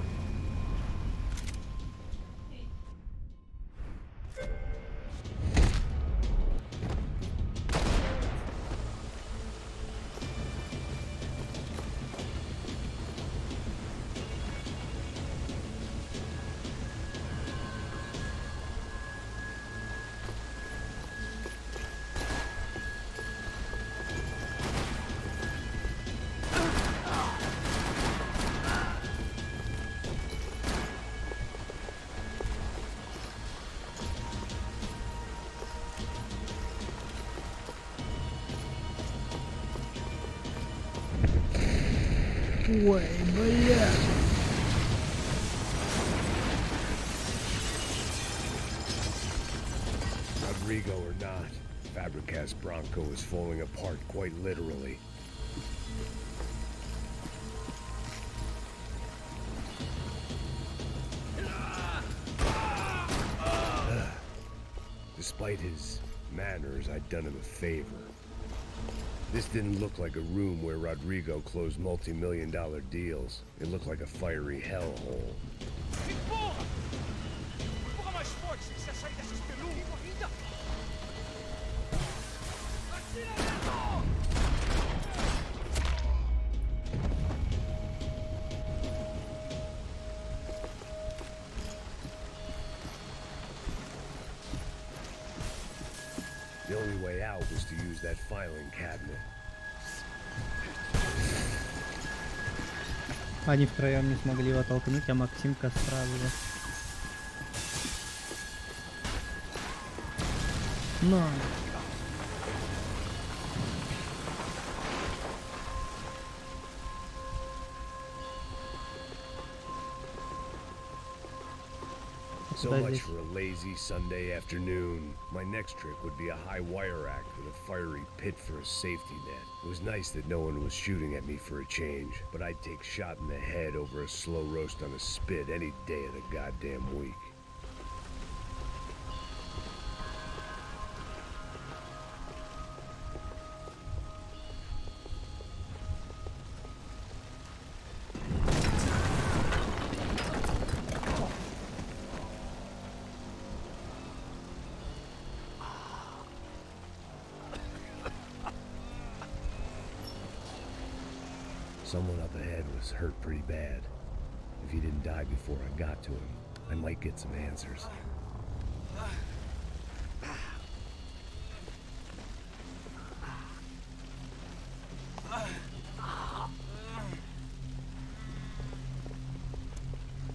Ой, бля. Rodrigo or not, Fabregas Bronco is falling apart quite literally. Despite his manners, I'd done him a favor. This didn't look like a room where Rodrigo closed multi-million-dollar deals. It looked like a fiery hellhole. The only way out was to use that filing cabinet. Они втроем не смогли его толкнуть, а Максимка сразу же. Но. So much for a lazy Sunday afternoon. My next trick would be a high wire act with a fiery pit for a safety net. It was nice that no one was shooting at me for a change, but I'd take shot in the head over a slow roast on a spit any day of the goddamn week. Someone up ahead was hurt pretty bad. If he didn't die before I got to him, I might get some answers.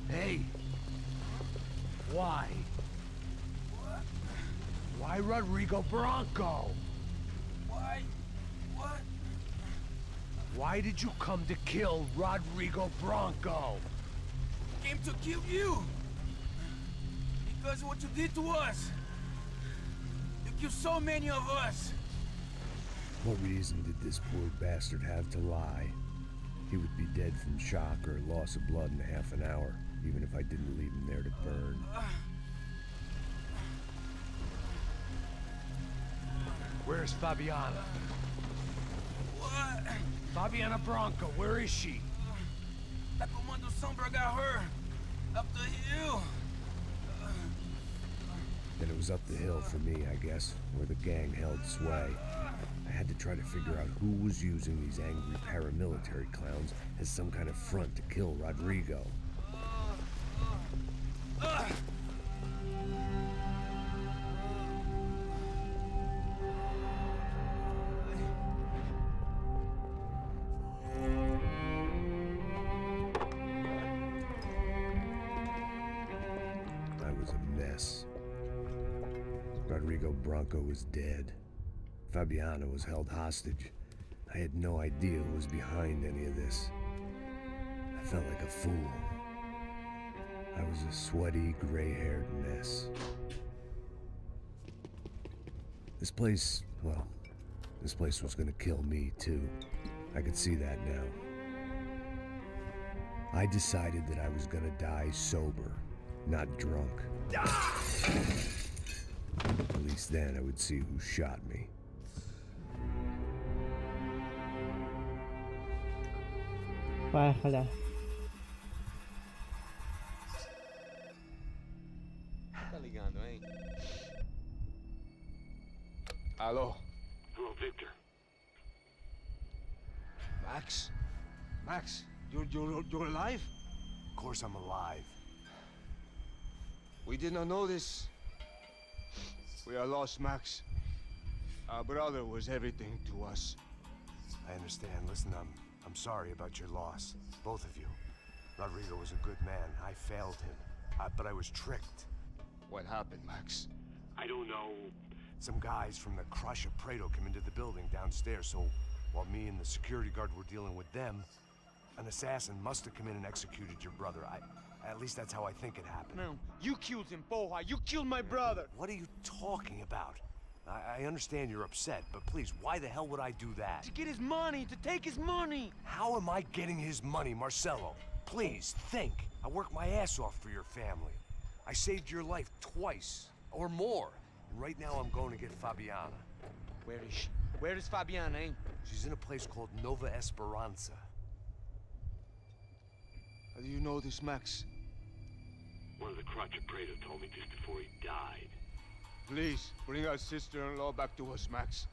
Hey! Why? Why Rodrigo Bronco? Why? What? Why did you come to kill Rodrigo Bronco? Came to kill you! Because of what you did to us! You killed so many of us! What reason did this poor bastard have to lie? He would be dead from shock or loss of blood in half an hour, even if I didn't leave him there to burn. Where's Fabiana? What? Fabiana Bronco, where is she? That Comando Sombra got her! Up the hill! Then it was up the hill for me, I guess, where the gang held sway. I had to try to figure out who was using these angry paramilitary clowns as some kind of front to kill Rodrigo. I was a mess. Rodrigo Bronco was dead. Fabiana was held hostage. I had no idea who was behind any of this. I felt like a fool. I was a sweaty, gray-haired mess. This place, well, this place was gonna kill me too. I could see that now. I decided that I was gonna die sober, not drunk. At least then I would see who shot me. Поехали. Tá ligando, hein? Alô? Hello, Victor. Max? Max, you're alive? Of course I'm alive. We did not know this. We are lost, Max. Our brother was everything to us. I understand. Listen, I'm sorry about your loss. Both of you. Rodrigo was a good man. I failed him. But I was tricked. What happened, Max? I don't know. Some guys from the Crush of Prado came into the building downstairs, so while me and the security guard were dealing with them, An assassin must have come in and executed your brother. At least that's how I think it happened. No, you killed him, Porra. You killed my brother. What are you talking about? I understand you're upset, but please, why the hell would I do that? To get his money, to take his money. How am I getting his money, Marcelo? Please, think. I worked my ass off for your family. I saved your life twice, or more. And right now I'm going to get Fabiana. Where is she? Where is Fabiana, eh? She's in a place called Nova Esperanza. How do you know this, Max? One of the Crotcher Prater told me just before he died. Please, bring our sister-in-law back to us, Max.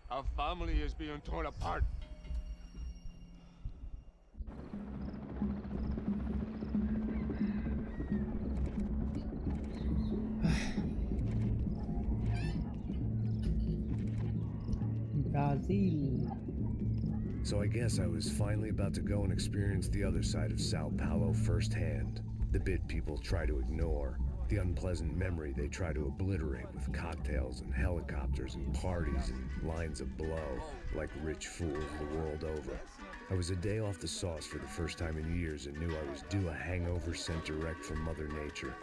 Our family is being torn apart. Brazil. So I guess I was finally about to go and experience the other side of Sao Paulo firsthand. The bit people try to ignore. The unpleasant memory they try to obliterate with cocktails and helicopters and parties and lines of blow, like rich fools the world over. I was a day off the sauce for the first time in years and knew I was due a hangover sent direct from Mother Nature.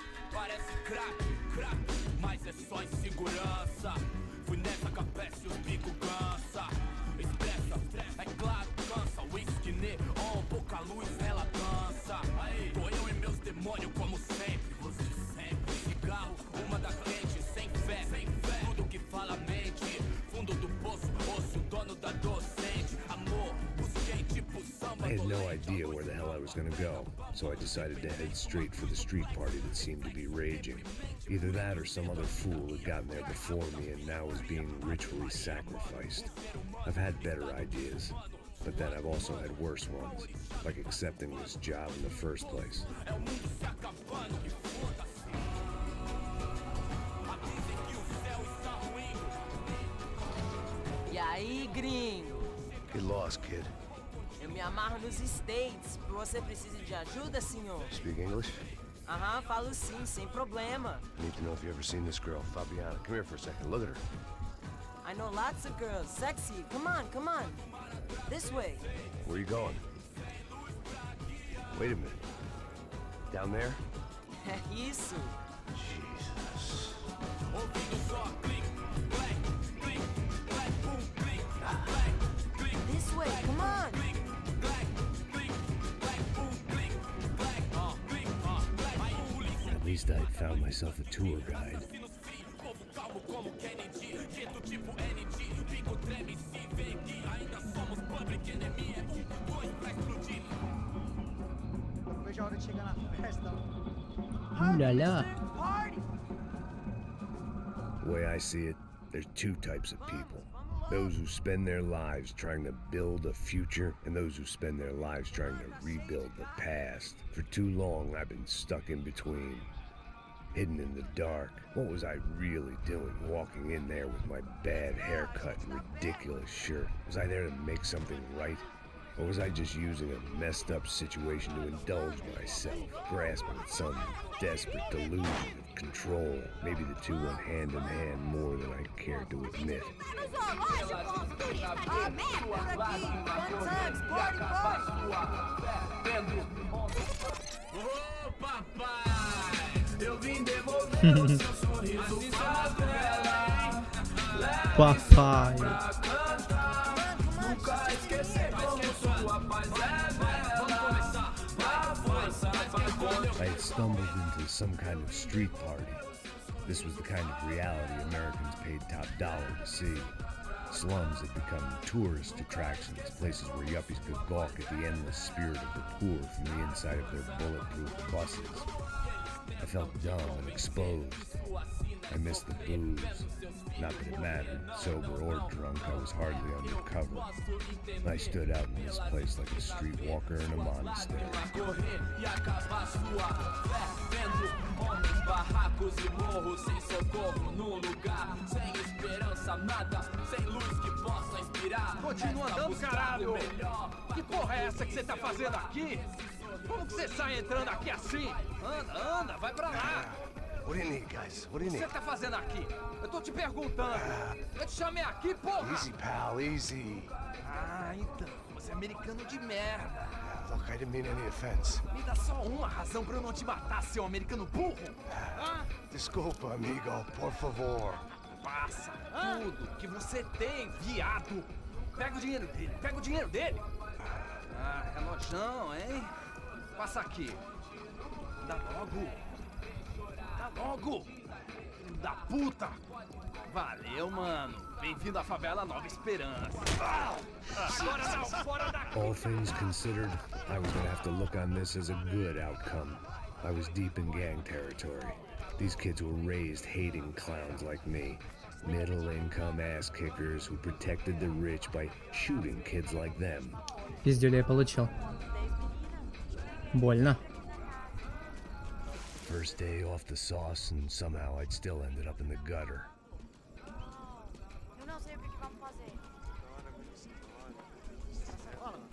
I had no idea where the hell I was gonna go, so I decided to head straight for the street party that seemed to be raging. Either that or some other fool had gotten there before me and now was being ritually sacrificed. I've had better ideas, but then I've also had worse ones, like accepting this job in the first place. E aí, gringo? Get lost, kid. Eu me amarro nos States. Você precisa de ajuda, senhor? Speak English? Aham, falo sim, sem problema. I need to know if you've ever seen this girl, Fabiana. Come here for a second. Look at her. I know lots of girls. Sexy. Come on, come on. This way. Where are you going? Wait a minute. Down there? Isso. Jesus. This way, come on. At least I'd found myself a tour guide. Não vejo a hora de chegar na festa. Ooh la la. The way I see it, there's two types of people. Those who spend their lives trying to build a future, and those who spend their lives trying to rebuild the past. For too long, I've been stuck in between. Hidden in the dark. What was I really doing walking in there with my bad haircut and ridiculous shirt? Was I there to make something right? Or was I just using a messed up situation to indulge myself, grasping at some desperate delusion of control? Maybe the two went hand in hand more than I cared to admit. Papai. I had stumbled into some kind of street party. This was the kind of reality Americans paid top dollar to see. Slums had become tourist attractions, places where yuppies could gawk at the endless spirit of the poor from the inside of their bulletproof buses. I felt dumb and exposed. I missed the booze. Not that it mattered, sober or drunk, I was hardly undercover. I stood out in this place like a streetwalker in a monastery. Continua andando, caralho! Que porra é essa que você tá fazendo aqui? Como que você sai entrando aqui assim? Anda, anda, vai pra lá! What do you need, guys? What do you O que need? você tá fazendo aqui? Eu tô te perguntando. Eu te chamei aqui, porra! Easy, pal, easy. Ah, então. Você é americano de merda. Look, I didn't mean any offense. Me dá só uma razão pra eu não te matar, seu americano burro. Desculpa, amigo, por favor. Passa tudo que você tem, viado. Pega o dinheiro dele, pega o dinheiro dele. Ah, relojão, hein? Passa aqui. Dá logo. Dá logo. Filho da puta. Valeu, mano. Bem-vindo à favela Nova Esperança. Agora não, fora daqui. All things considered, I was gonna have to look on this as a good outcome. I was deep in gang territory. These kids were raised hating clowns like me. Middle-income ass-kickers who protected the rich by shooting kids like them. Пиздюлей получил. Больно. First day off the sauce, and somehow I'd still ended up in the gutter. Eu não sei o que vamos fazer.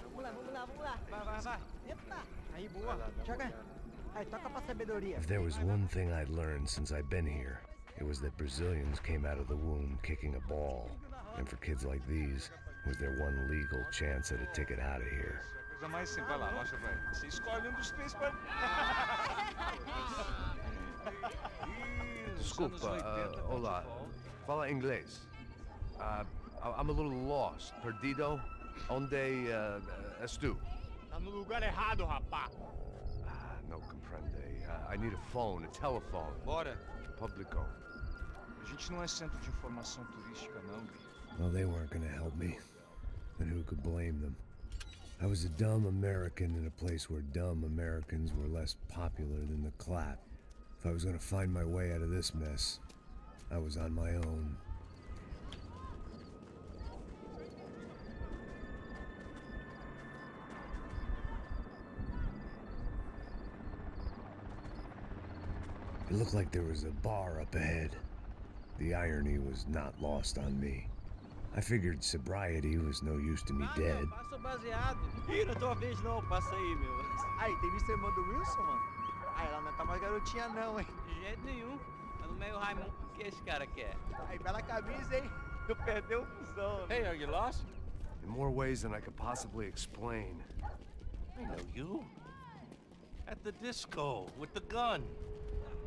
Vamos lá. Vai. Eita. Aí, boa. Joga. Aí, toca pra sabedoria. If there was one thing I'd learned since I've been here, it was that Brazilians came out of the womb kicking a ball. And for kids like these, it was their one legal chance at a ticket out of here. Coisa mais simples. Vai lá, mostra pra ele. Você escolhe um dos três pra... Desculpa, olá. Fala inglês. I'm a little lost. Perdido? Onde és tu? Tá no lugar errado, rapá. No comprende. I need a phone, a telephone. Bora. Publico. A gente não é centro de informação turística, não. Well, they weren't gonna help me. And who could blame them? I was a dumb American in a place where dumb Americans were less popular than the clap. If I was gonna find my way out of this mess, I was on my own. It looked like there was a bar up ahead. The irony was not lost on me. I figured sobriety was no use to me dead. Passa baseado. Ih, não é tua vez não, passa aí, meu. Aí, tem visto a irmã do Wilson, mano? Aí, ela não tá mais garotinha não, hein? De jeito nenhum. Tá no meio Raimundo, o que esse cara quer? Aí, bela camisa, hein? Tu perdeu o fusão. Hey, are you lost? In more ways than I could possibly explain. I know you. At the disco, with the gun.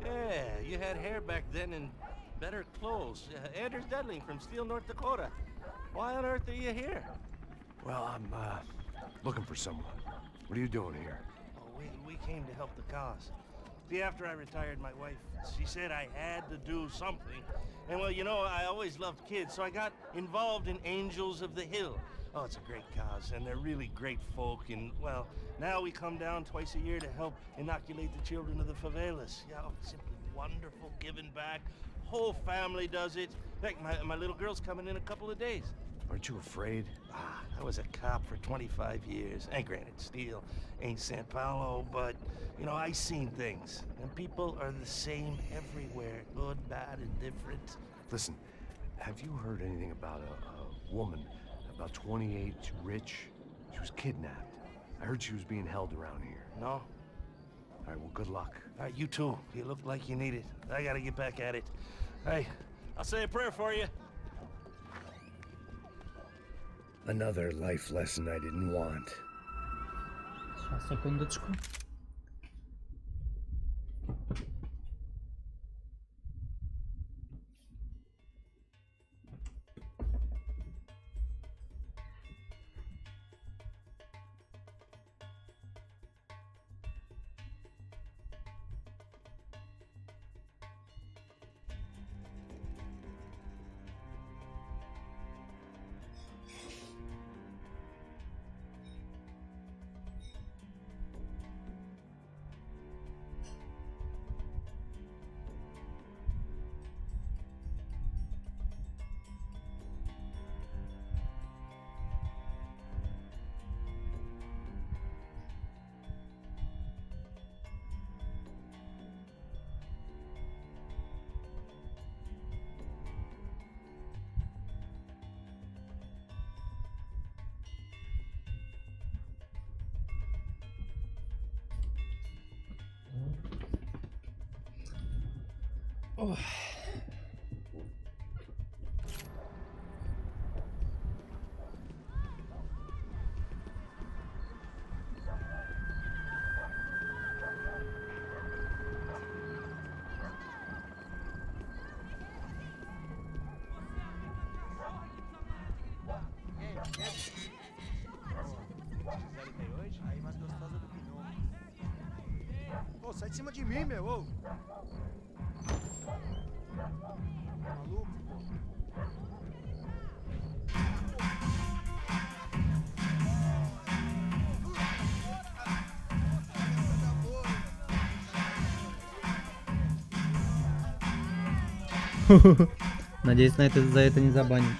Yeah, you had hair back then and better clothes. Anders Dudley from Steele, North Dakota. Why on earth are you here? Well, I'm, looking for someone. What are you doing here? Oh, we came to help the cause. See, after I retired, my wife, she said I had to do something. And well, you know, I always loved kids, so I got involved in Angels of the Hill. Oh, it's a great cause, and they're really great folk, and, well, now we come down twice a year to help inoculate the children of the favelas. Yeah, oh, simply wonderful, giving back. Whole family does it. In fact, my little girl's coming in a couple of days. Aren't you afraid? I was a cop for 25 years. And granted, Steele ain't San Paulo, but, you know, I seen things. And people are the same everywhere. Good, bad, indifferent. Listen, have you heard anything about a woman, about 28, rich? She was kidnapped. I heard she was being held around here. No? All right, well, good luck. All right, you too. You look like you need it. I gotta get back at it. Hey, I'll say a prayer for you. Another life lesson I didn't want. Сейчас, секундочку. Oh. de cima de mim, meu. Ô. Maluco, pô. Надеюсь, за это не забанят.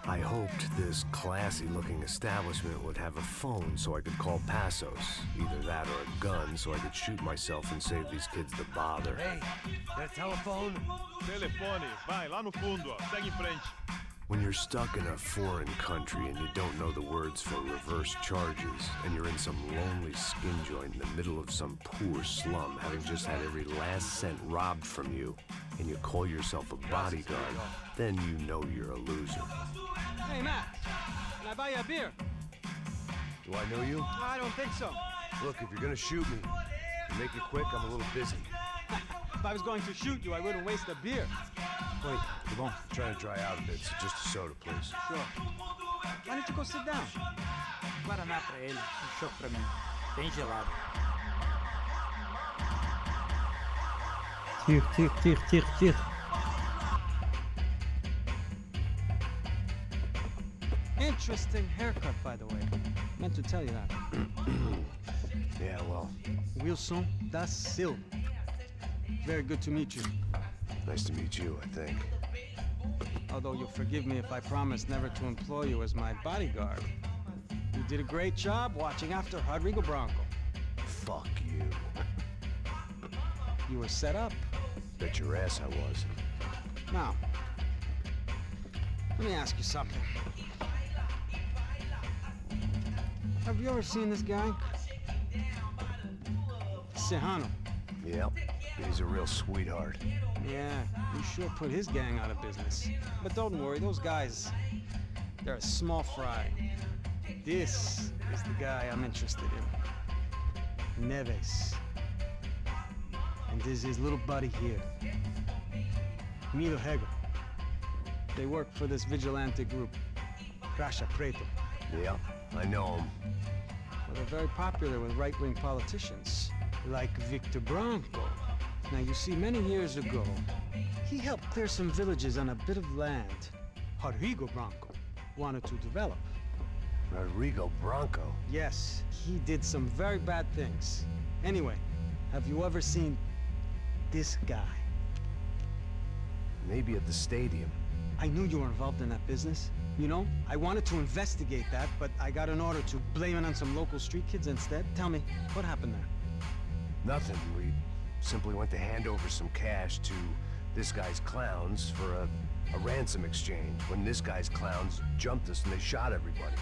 I hoped this classy-looking establishment would have a phone so I could call Passos. Either that or a gun so I could shoot myself and save these kids the bother. Hey, that telephone? Telefone, vai lá no fundo, ó. Segue em frente. When you're stuck in a foreign country and you don't know the words for reverse charges, and you're in some lonely skin joint in the middle of some poor slum, having just had every last cent robbed from you, and you call yourself a bodyguard, then you know you're a loser. Hey, Matt, can I buy you a beer? Do I know you? I don't think so. Look, if you're gonna shoot me, make it quick, I'm a little busy. If I was going to shoot you, I wouldn't waste a beer. Wait, come on. I'm trying to dry out a bit, so just a soda, please. Sure. Why don't you go sit down? Guaraná pra ele, chopp pra mim. Bem gelado. Тихо. Interesting haircut, by the way. Meant to tell you that. Yeah, well, Wilson da Silva. Very good to meet you. nice to meet you, I think. Although you'll forgive me if I promise never to employ you as my bodyguard. You did a great job watching after Rodrigo Bronco. Fuck you. You were set up. Bet your ass I was. Now, let me ask you something. Have you ever seen this guy? Serrano. Yep, he's a real sweetheart. Yeah, you sure put his gang out of business. But don't worry, those guys, they're a small fry. This is the guy I'm interested in. Neves. And this is his little buddy here. Milo Hegel. They work for this vigilante group, Crasha Preto. Yep, I know him. Well, they're very popular with right-wing politicians, like Victor Bronco. Now, you see, many years ago, he helped clear some villages on a bit of land Rodrigo Bronco wanted to develop. Rodrigo Bronco? Yes, he did some very bad things. Anyway, have you ever seen this guy? Maybe at the stadium. I knew you were involved in that business. You know, I wanted to investigate that, but I got an order to blame it on some local street kids instead. Tell me, what happened there? Nothing. We simply went to hand over some cash to this guy's clowns for a ransom exchange when this guy's clowns jumped us and they shot everybody.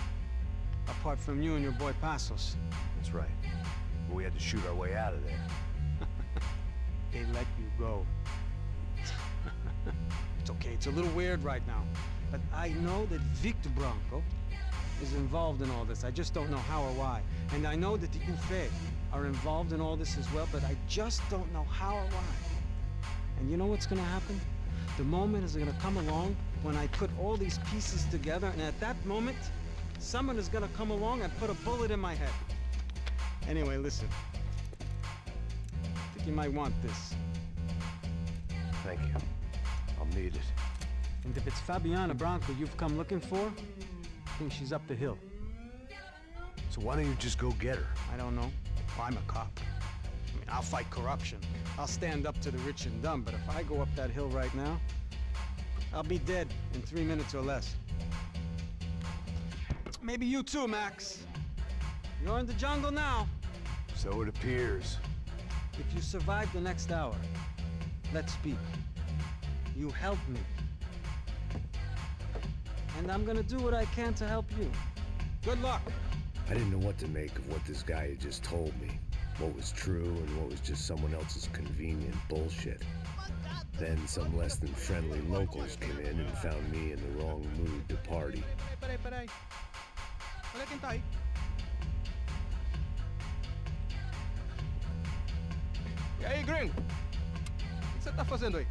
Apart from you and your boy Passos. That's right. We had to shoot our way out of there. They let you go. It's okay, it's a little weird right now. But I know that Victor Bronco is involved in all this. I just don't know how or why. And I know that the UFE are involved in all this as well, but I just don't know how or why. And you know what's gonna happen? The moment is gonna come along when I put all these pieces together, and at that moment, someone is gonna come along and put a bullet in my head. Anyway, listen. I think you might want this. Thank you. I'll need it. And if it's Fabiana Bronco you've come looking for, I think she's up the hill. So why don't you just go get her? I don't know. Well, I'm a cop. I mean, I'll fight corruption. I'll stand up to the rich and dumb, but if I go up that hill right now, I'll be dead in 3 minutes or less. Maybe you too, Max. You're in the jungle now. So it appears. If you survive the next hour, let's speak. You help me. And I'm gonna do what I can to help you. Good luck. I didn't know what to make of what this guy had just told me. What was true and what was just someone else's convenient bullshit. Then some less than friendly locals came in and found me in the wrong mood to party. Peraí. Olha quem tá aí. E aí, gringo? O que você tá fazendo aí?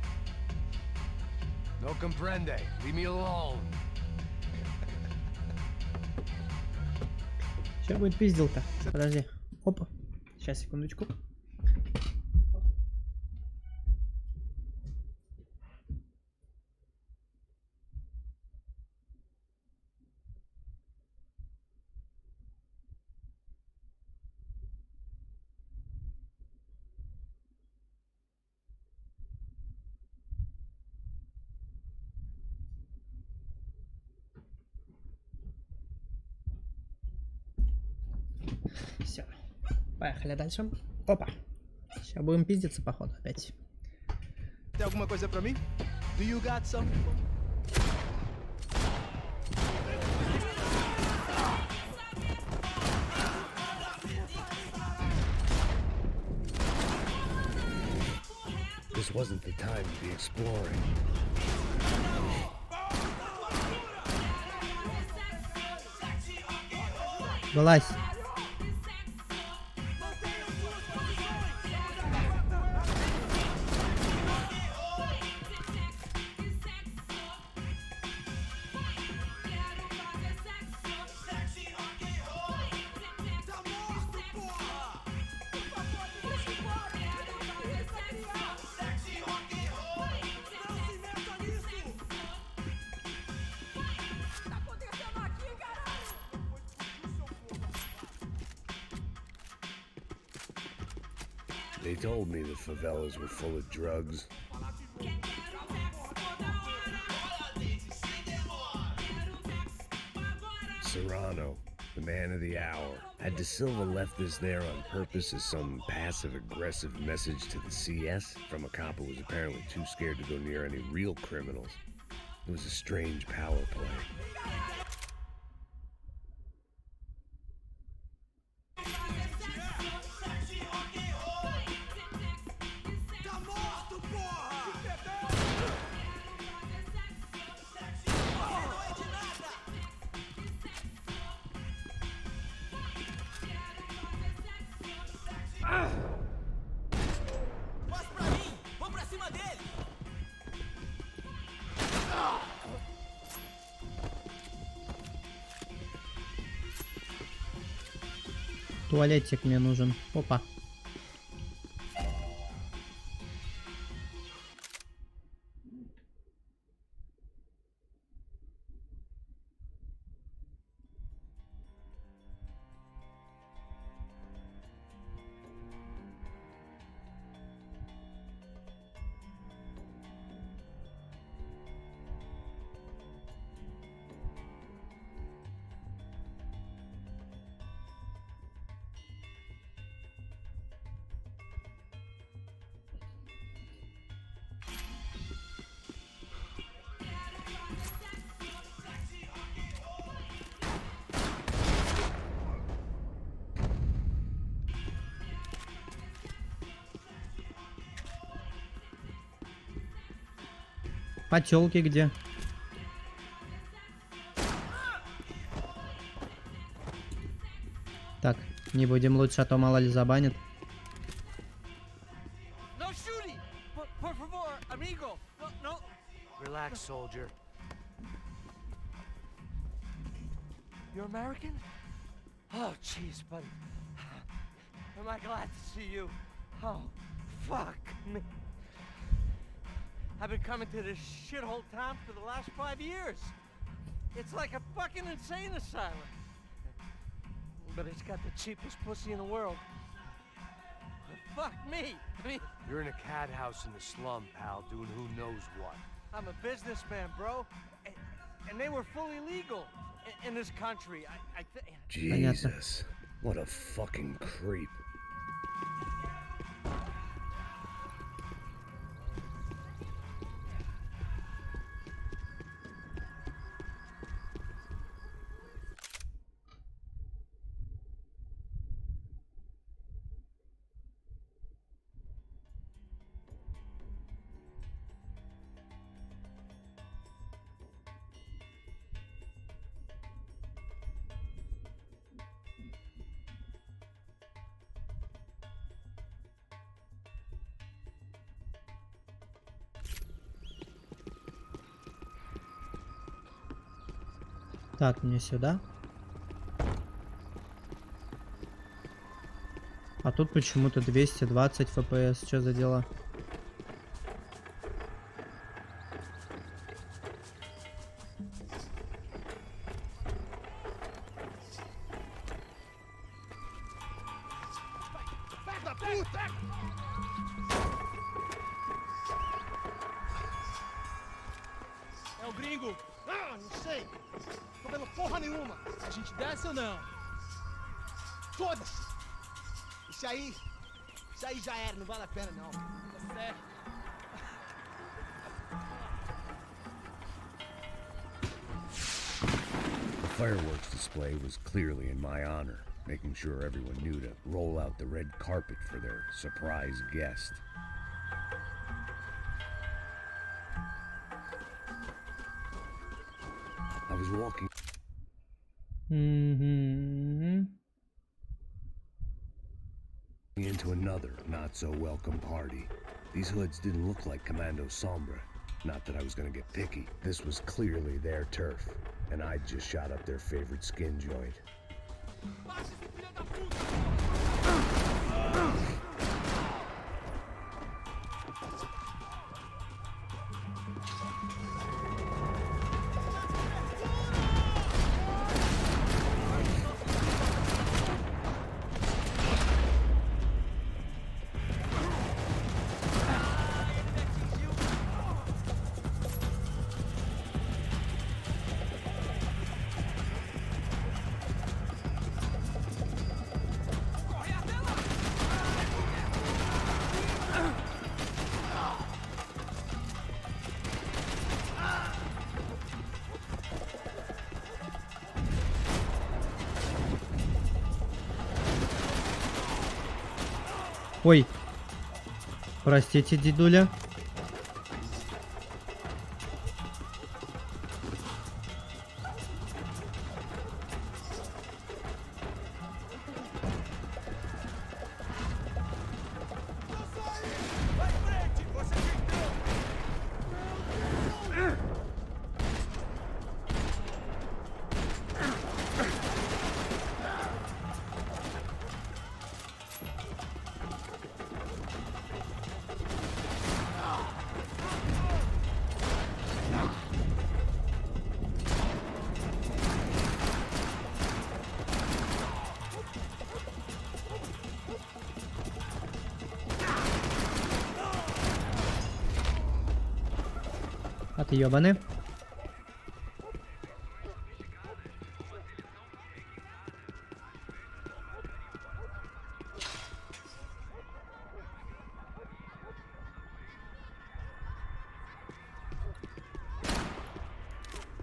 No comprende. Leave me alone. Сейчас будет пизделка. Подожди. Опа. Сейчас, секундочку. Все. Поехали дальше. Опа. Сейчас будем пиздиться, походу, опять. Tem alguma coisa pra mim? Do you got some? This wasn't the time to be exploring. Вылазь. They told me the favelas were full of drugs. Serrano, the man of the hour. Had De Silva left this there on purpose as some passive-aggressive message to the CS from a cop who was apparently too scared to go near any real criminals? It was a strange power play. Туалетик мне нужен. Опа. Потёлки где? Так, не будем лучше, а то мало ли забанят. No shooting! Por favor, amigo! No. Relax, soldier. You're American? Oh, jeez, buddy. Am I glad to see you? Oh, fuck me. I've been coming to this shithole town for the last 5 years. It's like a fucking insane asylum. But it's got the cheapest pussy in the world. Fuck me. I mean, You're in a cat house in the slum, pal, doing who knows what. I'm a businessman, bro. And they were fully legal in this country. Jesus, what a fucking creep. Так, мне сюда. А тут почему-то 220 FPS. Что за дела? É o gringo. Ah, não sei. Tô vendo porra nenhuma. A gente desce ou não? Foda-se. Isso aí já era, não vale a pena não. Tá certo. The fireworks display was clearly in my honor, making sure everyone knew to roll out the red carpet for their surprise guest. I was walking into another not-so-welcome party. These hoods didn't look like Commando Sombra. Not that I was gonna get picky. This was clearly their turf, and I'd just shot up their favorite skin joint. Ой. Простите, дедуля. А ты ёбаный.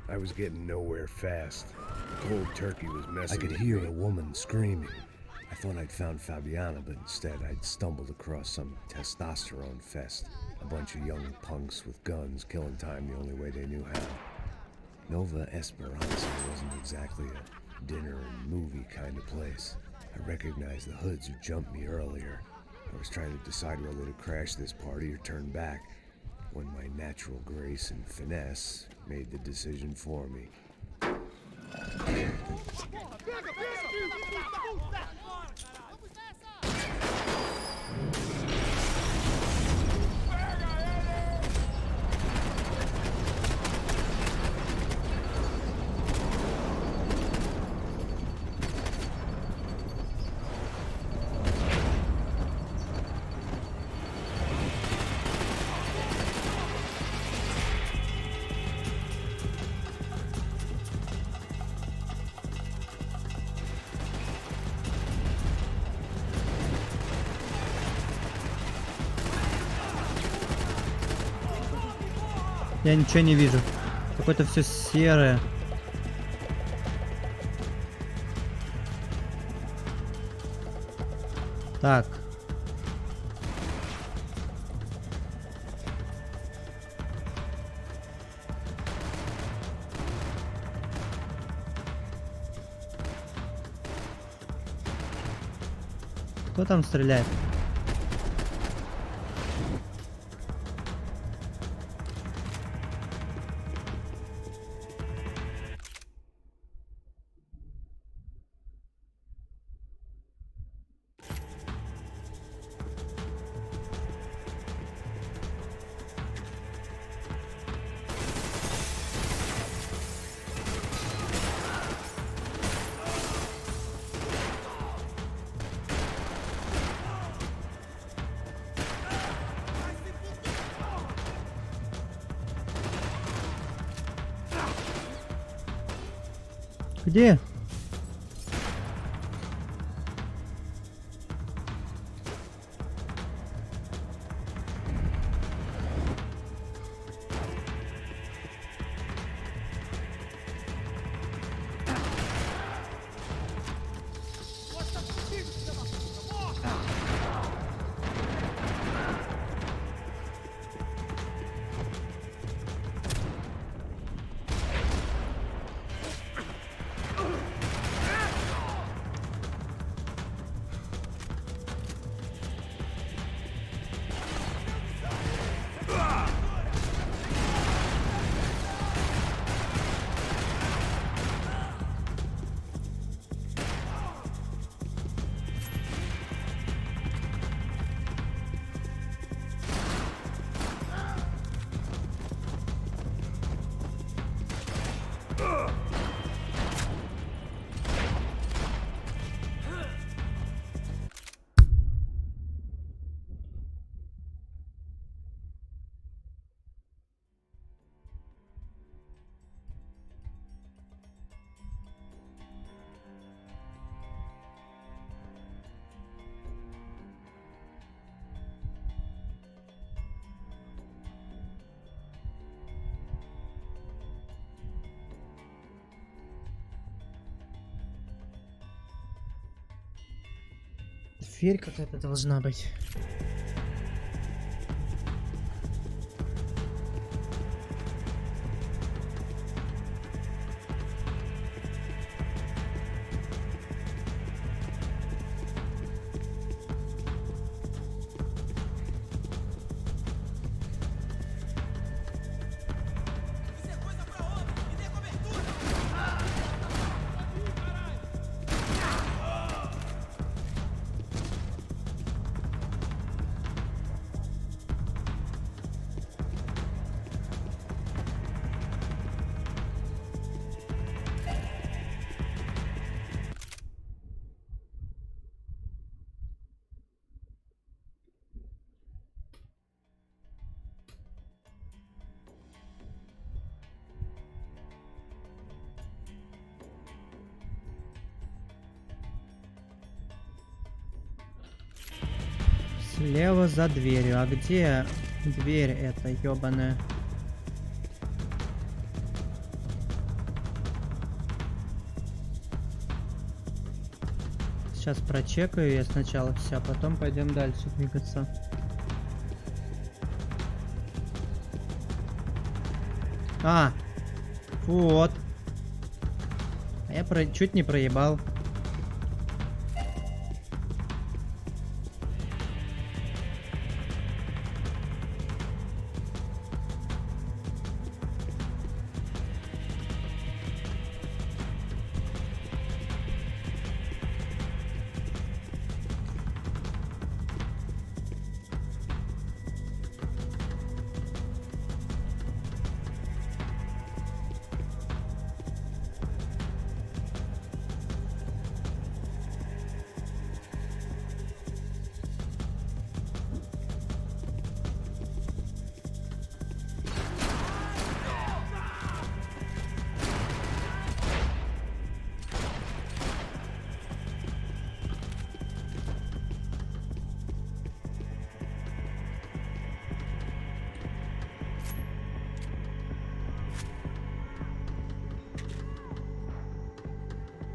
I was getting nowhere fast. The cold turkey was messing with me. I could hear a woman screaming. I thought I'd found Fabiana, but instead I'd stumbled across some testosterone fest. A bunch of young punks with guns killing time the only way they knew how. Nova Esperanza wasn't exactly a dinner and movie kind of place. I recognized the hoods who jumped me earlier. I was trying to decide whether to crash this party or turn back, when my natural grace and finesse made the decision for me. Я ничего не вижу. Какое-то все серое. Так. Кто там стреляет? Где? Дверь какая-то должна быть. Слева за дверью. А где дверь эта ёбаная? Сейчас прочекаю ее сначала все, а потом пойдем дальше двигаться. А, вот. А я чуть не проебал.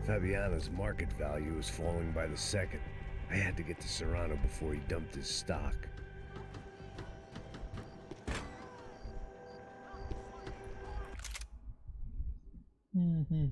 Fabiana's market value is falling by the second. I had to get to Serrano before he dumped his stock. Mm-hmm.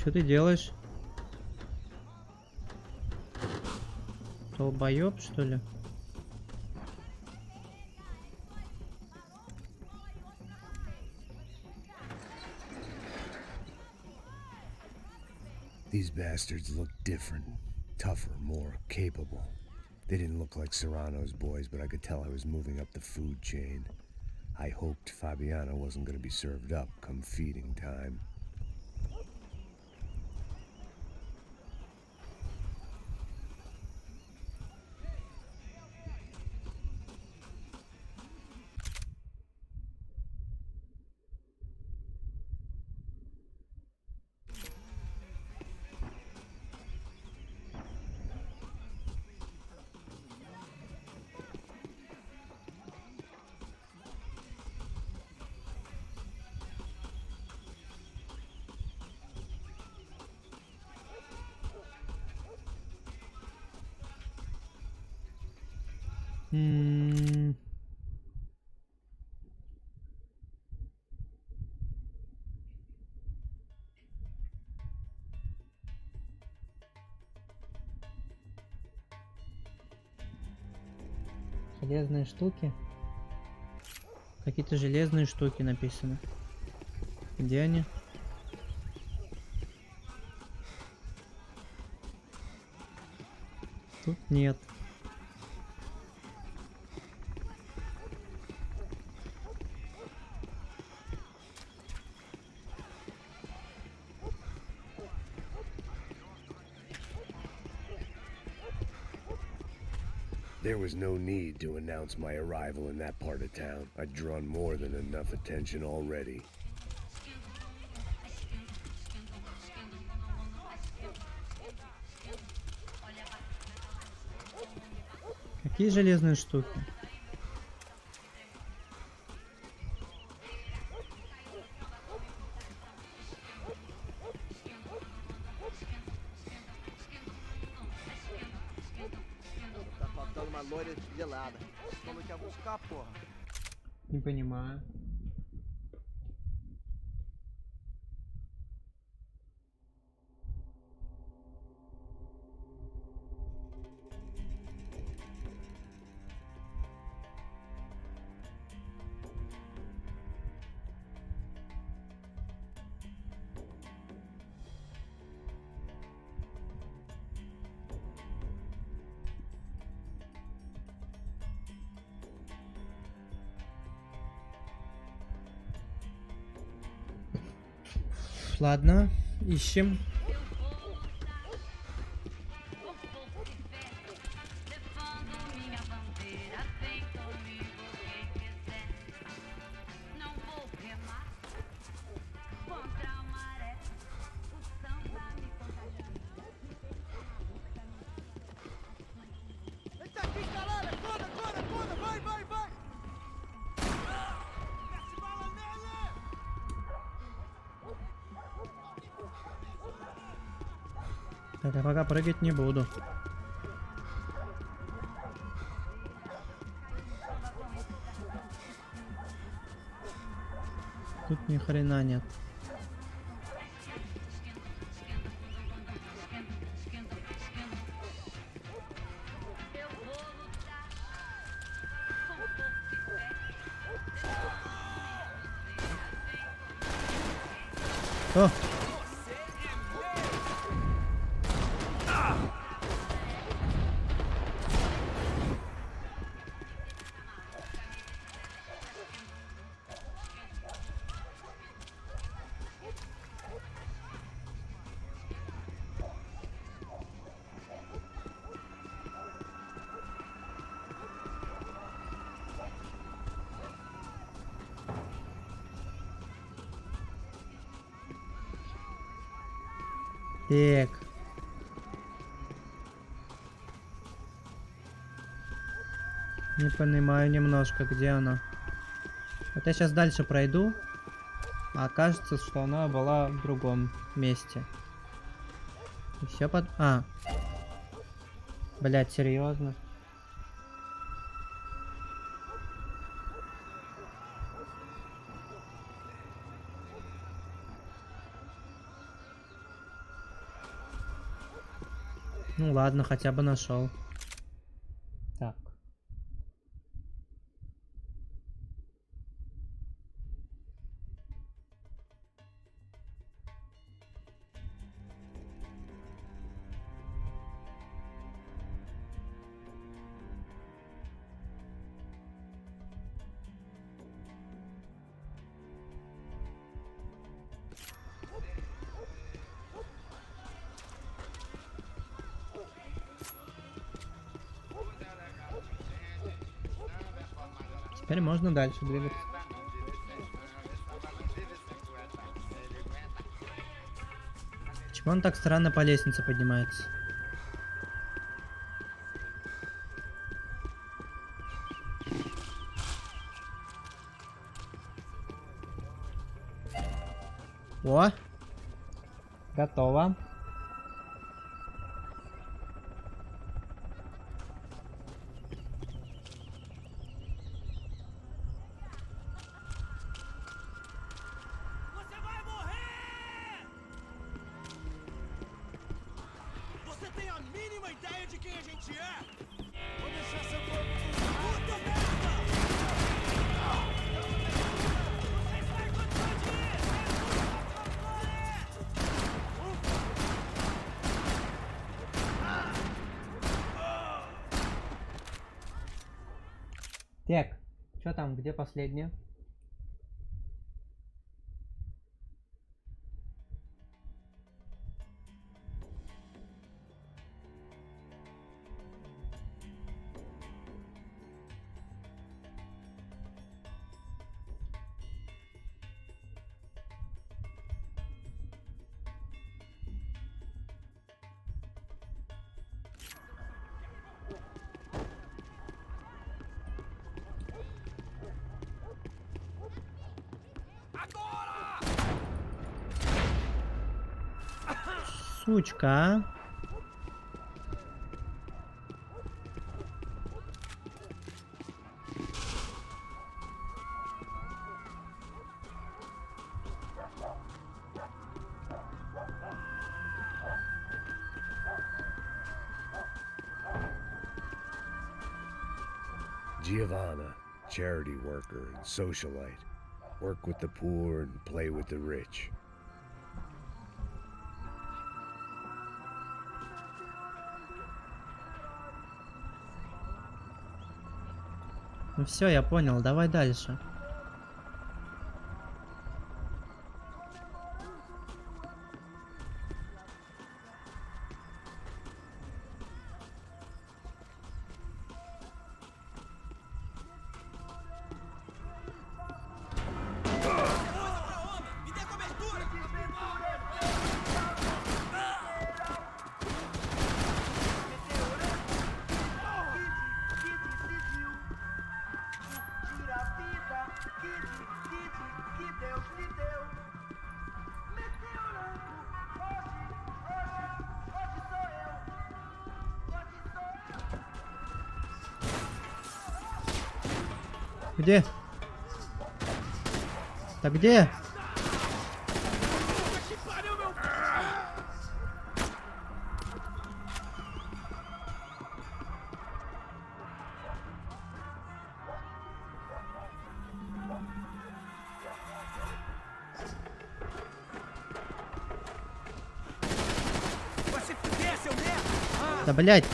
Что ты делаешь? Долбоёб, что ли? These bastards look different, tougher, more capable. They didn't look like Serrano's boys, but I could tell I was moving up the food chain. I hoped Fabiana wasn't gonna be served up come feeding time. Железные штуки. Какие-то железные штуки написано. Где они? Тут нет. There was no need to announce my arrival in that part of town. I'd drawn more than enough attention already. Какие железные штуки? Tá faltando uma loira gelada. Como que eu vou buscar, porra? Не понимаю. Ладно, ищем. Eita aqui, caralho! Acorda, acorda, acorda! Vai, vai, vai! Desce bala nele! Так, я пока прыгать не буду. Тут ни хрена нет. О! Так. Не понимаю немножко, где она. Вот я сейчас дальше пройду. А окажется, что она была в другом месте. И все под... А. Блять, серьезно? Ну ладно, хотя бы нашел. Так. Теперь можно дальше двигаться. Почему он так странно по лестнице поднимается? О! Готово. Você tem a mínima ideia de quem a gente é? Vou deixar seu corpo puta merda! Vocês vai continuar de ir! Так, что там, где последнее? Сучка, а? Giovanna, charity worker and socialite. Work with the poor and play with the rich. Ну все, я понял, давай дальше. Где? Так где? Да блять!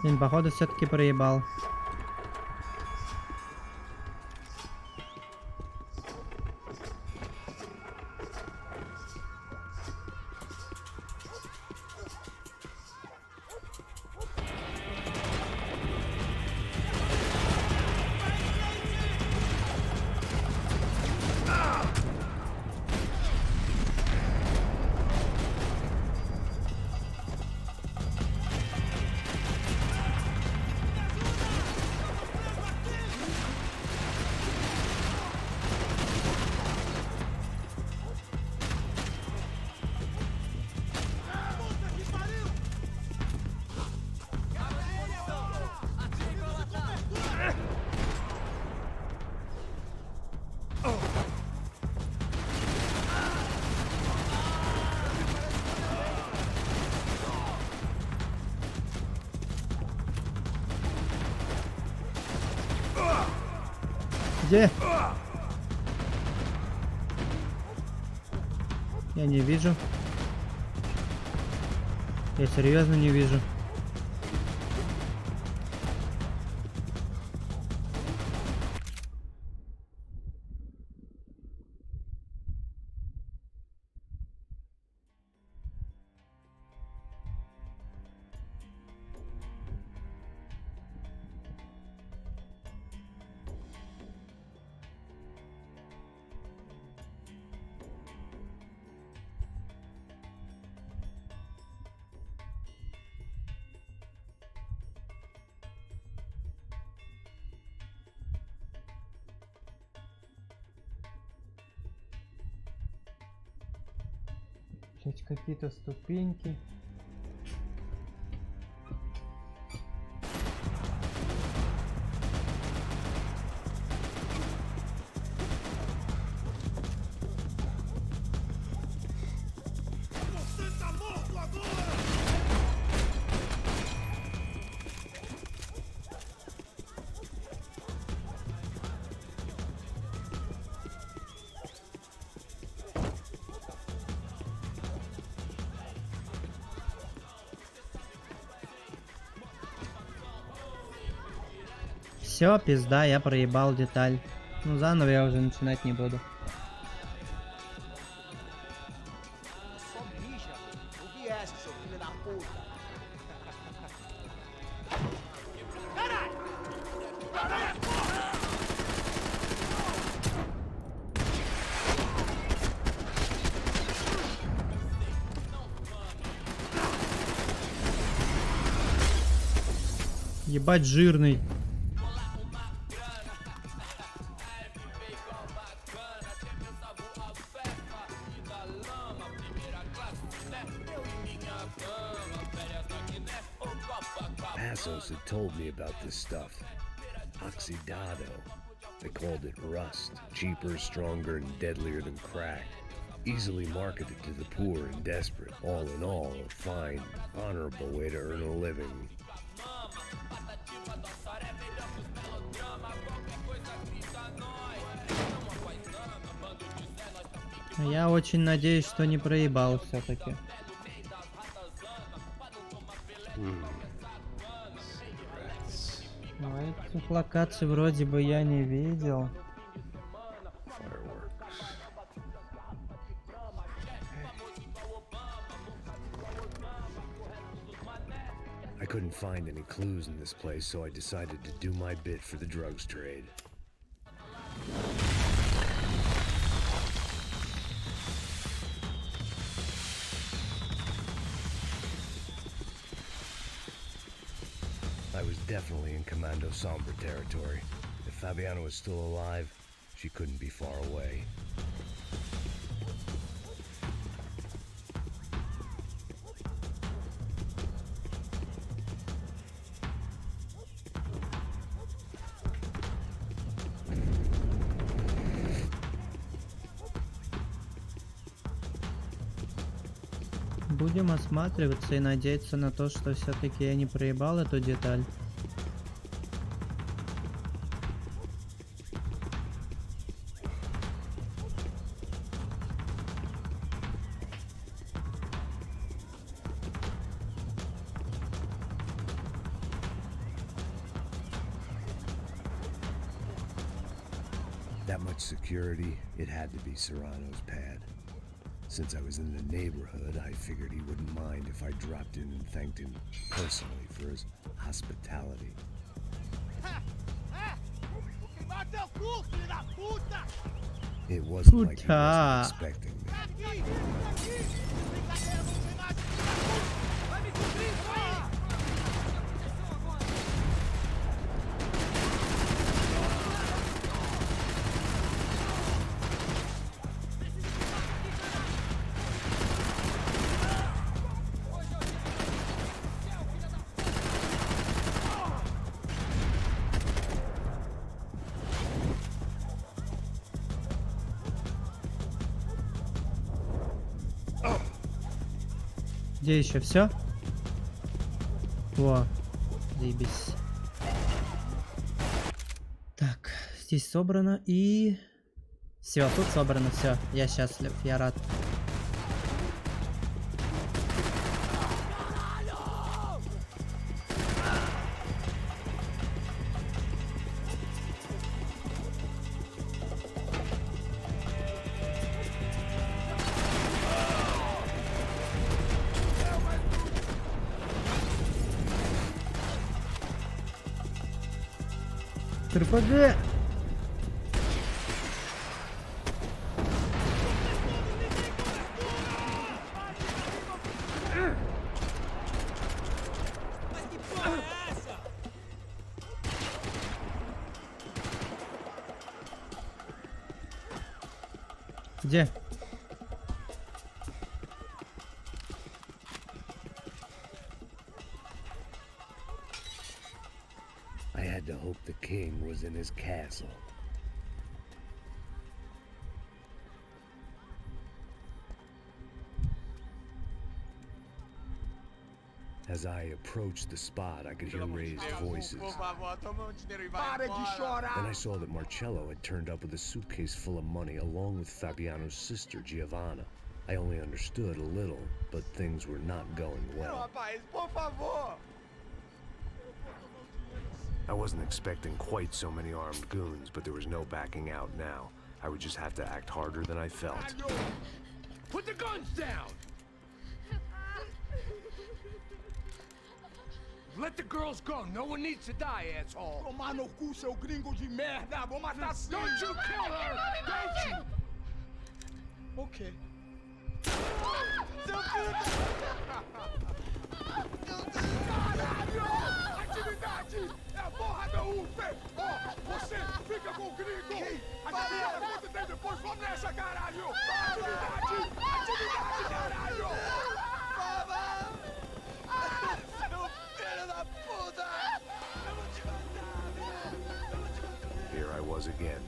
Блин, походу все-таки проебал. Где? Я не вижу. Я серьезно не вижу. Опять какие-то ступеньки. Все, пизда, я проебал деталь. Ну, заново я уже начинать не буду. Só mija. O que é essa, seu filho da puta? Caralho! Ебать жирный. Passos had told me about this stuff. Oxidado. They called it rust. Cheaper, stronger, and deadlier than crack. Easily marketed to the poor and desperate. All in all, a fine, honorable way to earn a living. Я очень надеюсь, что не проебал все-таки. Этих локаций вроде бы я не видел. I couldn't find any clues in this place, so I decided to do my bit for the drugs trade. I was definitely in Commando Sombra territory. If Fabiana was still alive, she couldn't be far away. Будем осматриваться и надеяться на то, что все-таки я не проебал эту деталь. That much security, it had to be Serrano's pad. Since I was in the neighborhood, I figured he wouldn't mind if I dropped in and thanked him personally for his hospitality. It wasn't like he wasn't expecting me. Где еще все? О, заебись. Так, здесь собрано и... Все, тут собрано, все. Я счастлив, я рад. РПГ! Где? had to hope the king was in his castle. As I approached the spot, I could hear raised voices. Then I saw that Marcello had turned up with a suitcase full of money along with Fabiano's sister, Giovanna. I only understood a little, but things were not going well. I wasn't expecting quite so many armed goons, but there was no backing out now. I would just have to act harder than I felt. Put the guns down! Let the girls go. No one needs to die, asshole. Tomar no cu, seu gringo de merda. Vou matar sim. Don't you kill her! Don't you! Ok. Caralho! Atividade! É a porra da UFE! Ó, você fica com o gringo! A gente fala quanto tem depois, vamos nessa, caralho! Atividade! Atividade, caralho! Here I was again,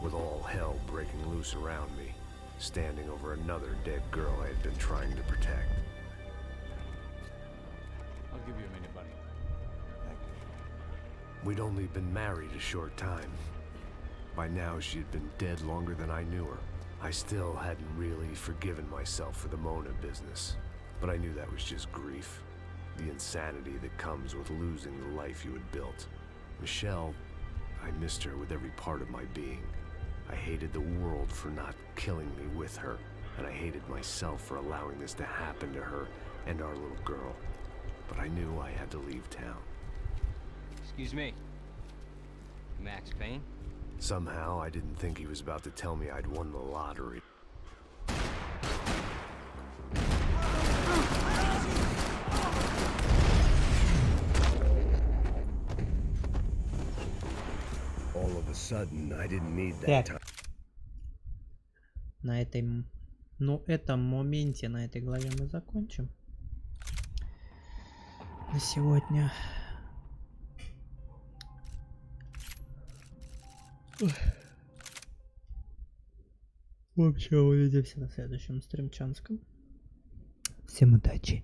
with all hell breaking loose around me, standing over another dead girl I had been trying to protect. I'll give you a minute, buddy. We'd only been married a short time. By now, she had been dead longer than I knew her. I still hadn't really forgiven myself for the Mona business, but I knew that was just grief. The insanity that comes with losing the life you had built. Michelle, I missed her with every part of my being. I hated the world for not killing me with her, and I hated myself for allowing this to happen to her and our little girl. But I knew I had to leave town. Excuse me. Max Payne? Somehow, I didn't think he was about to tell me I'd won the lottery. All of a sudden, I didn't need that time. На этой, ну, этом моменте, на этой главе мы закончим. На сегодня. В общем, увидимся на следующем стримчанском. Всем удачи.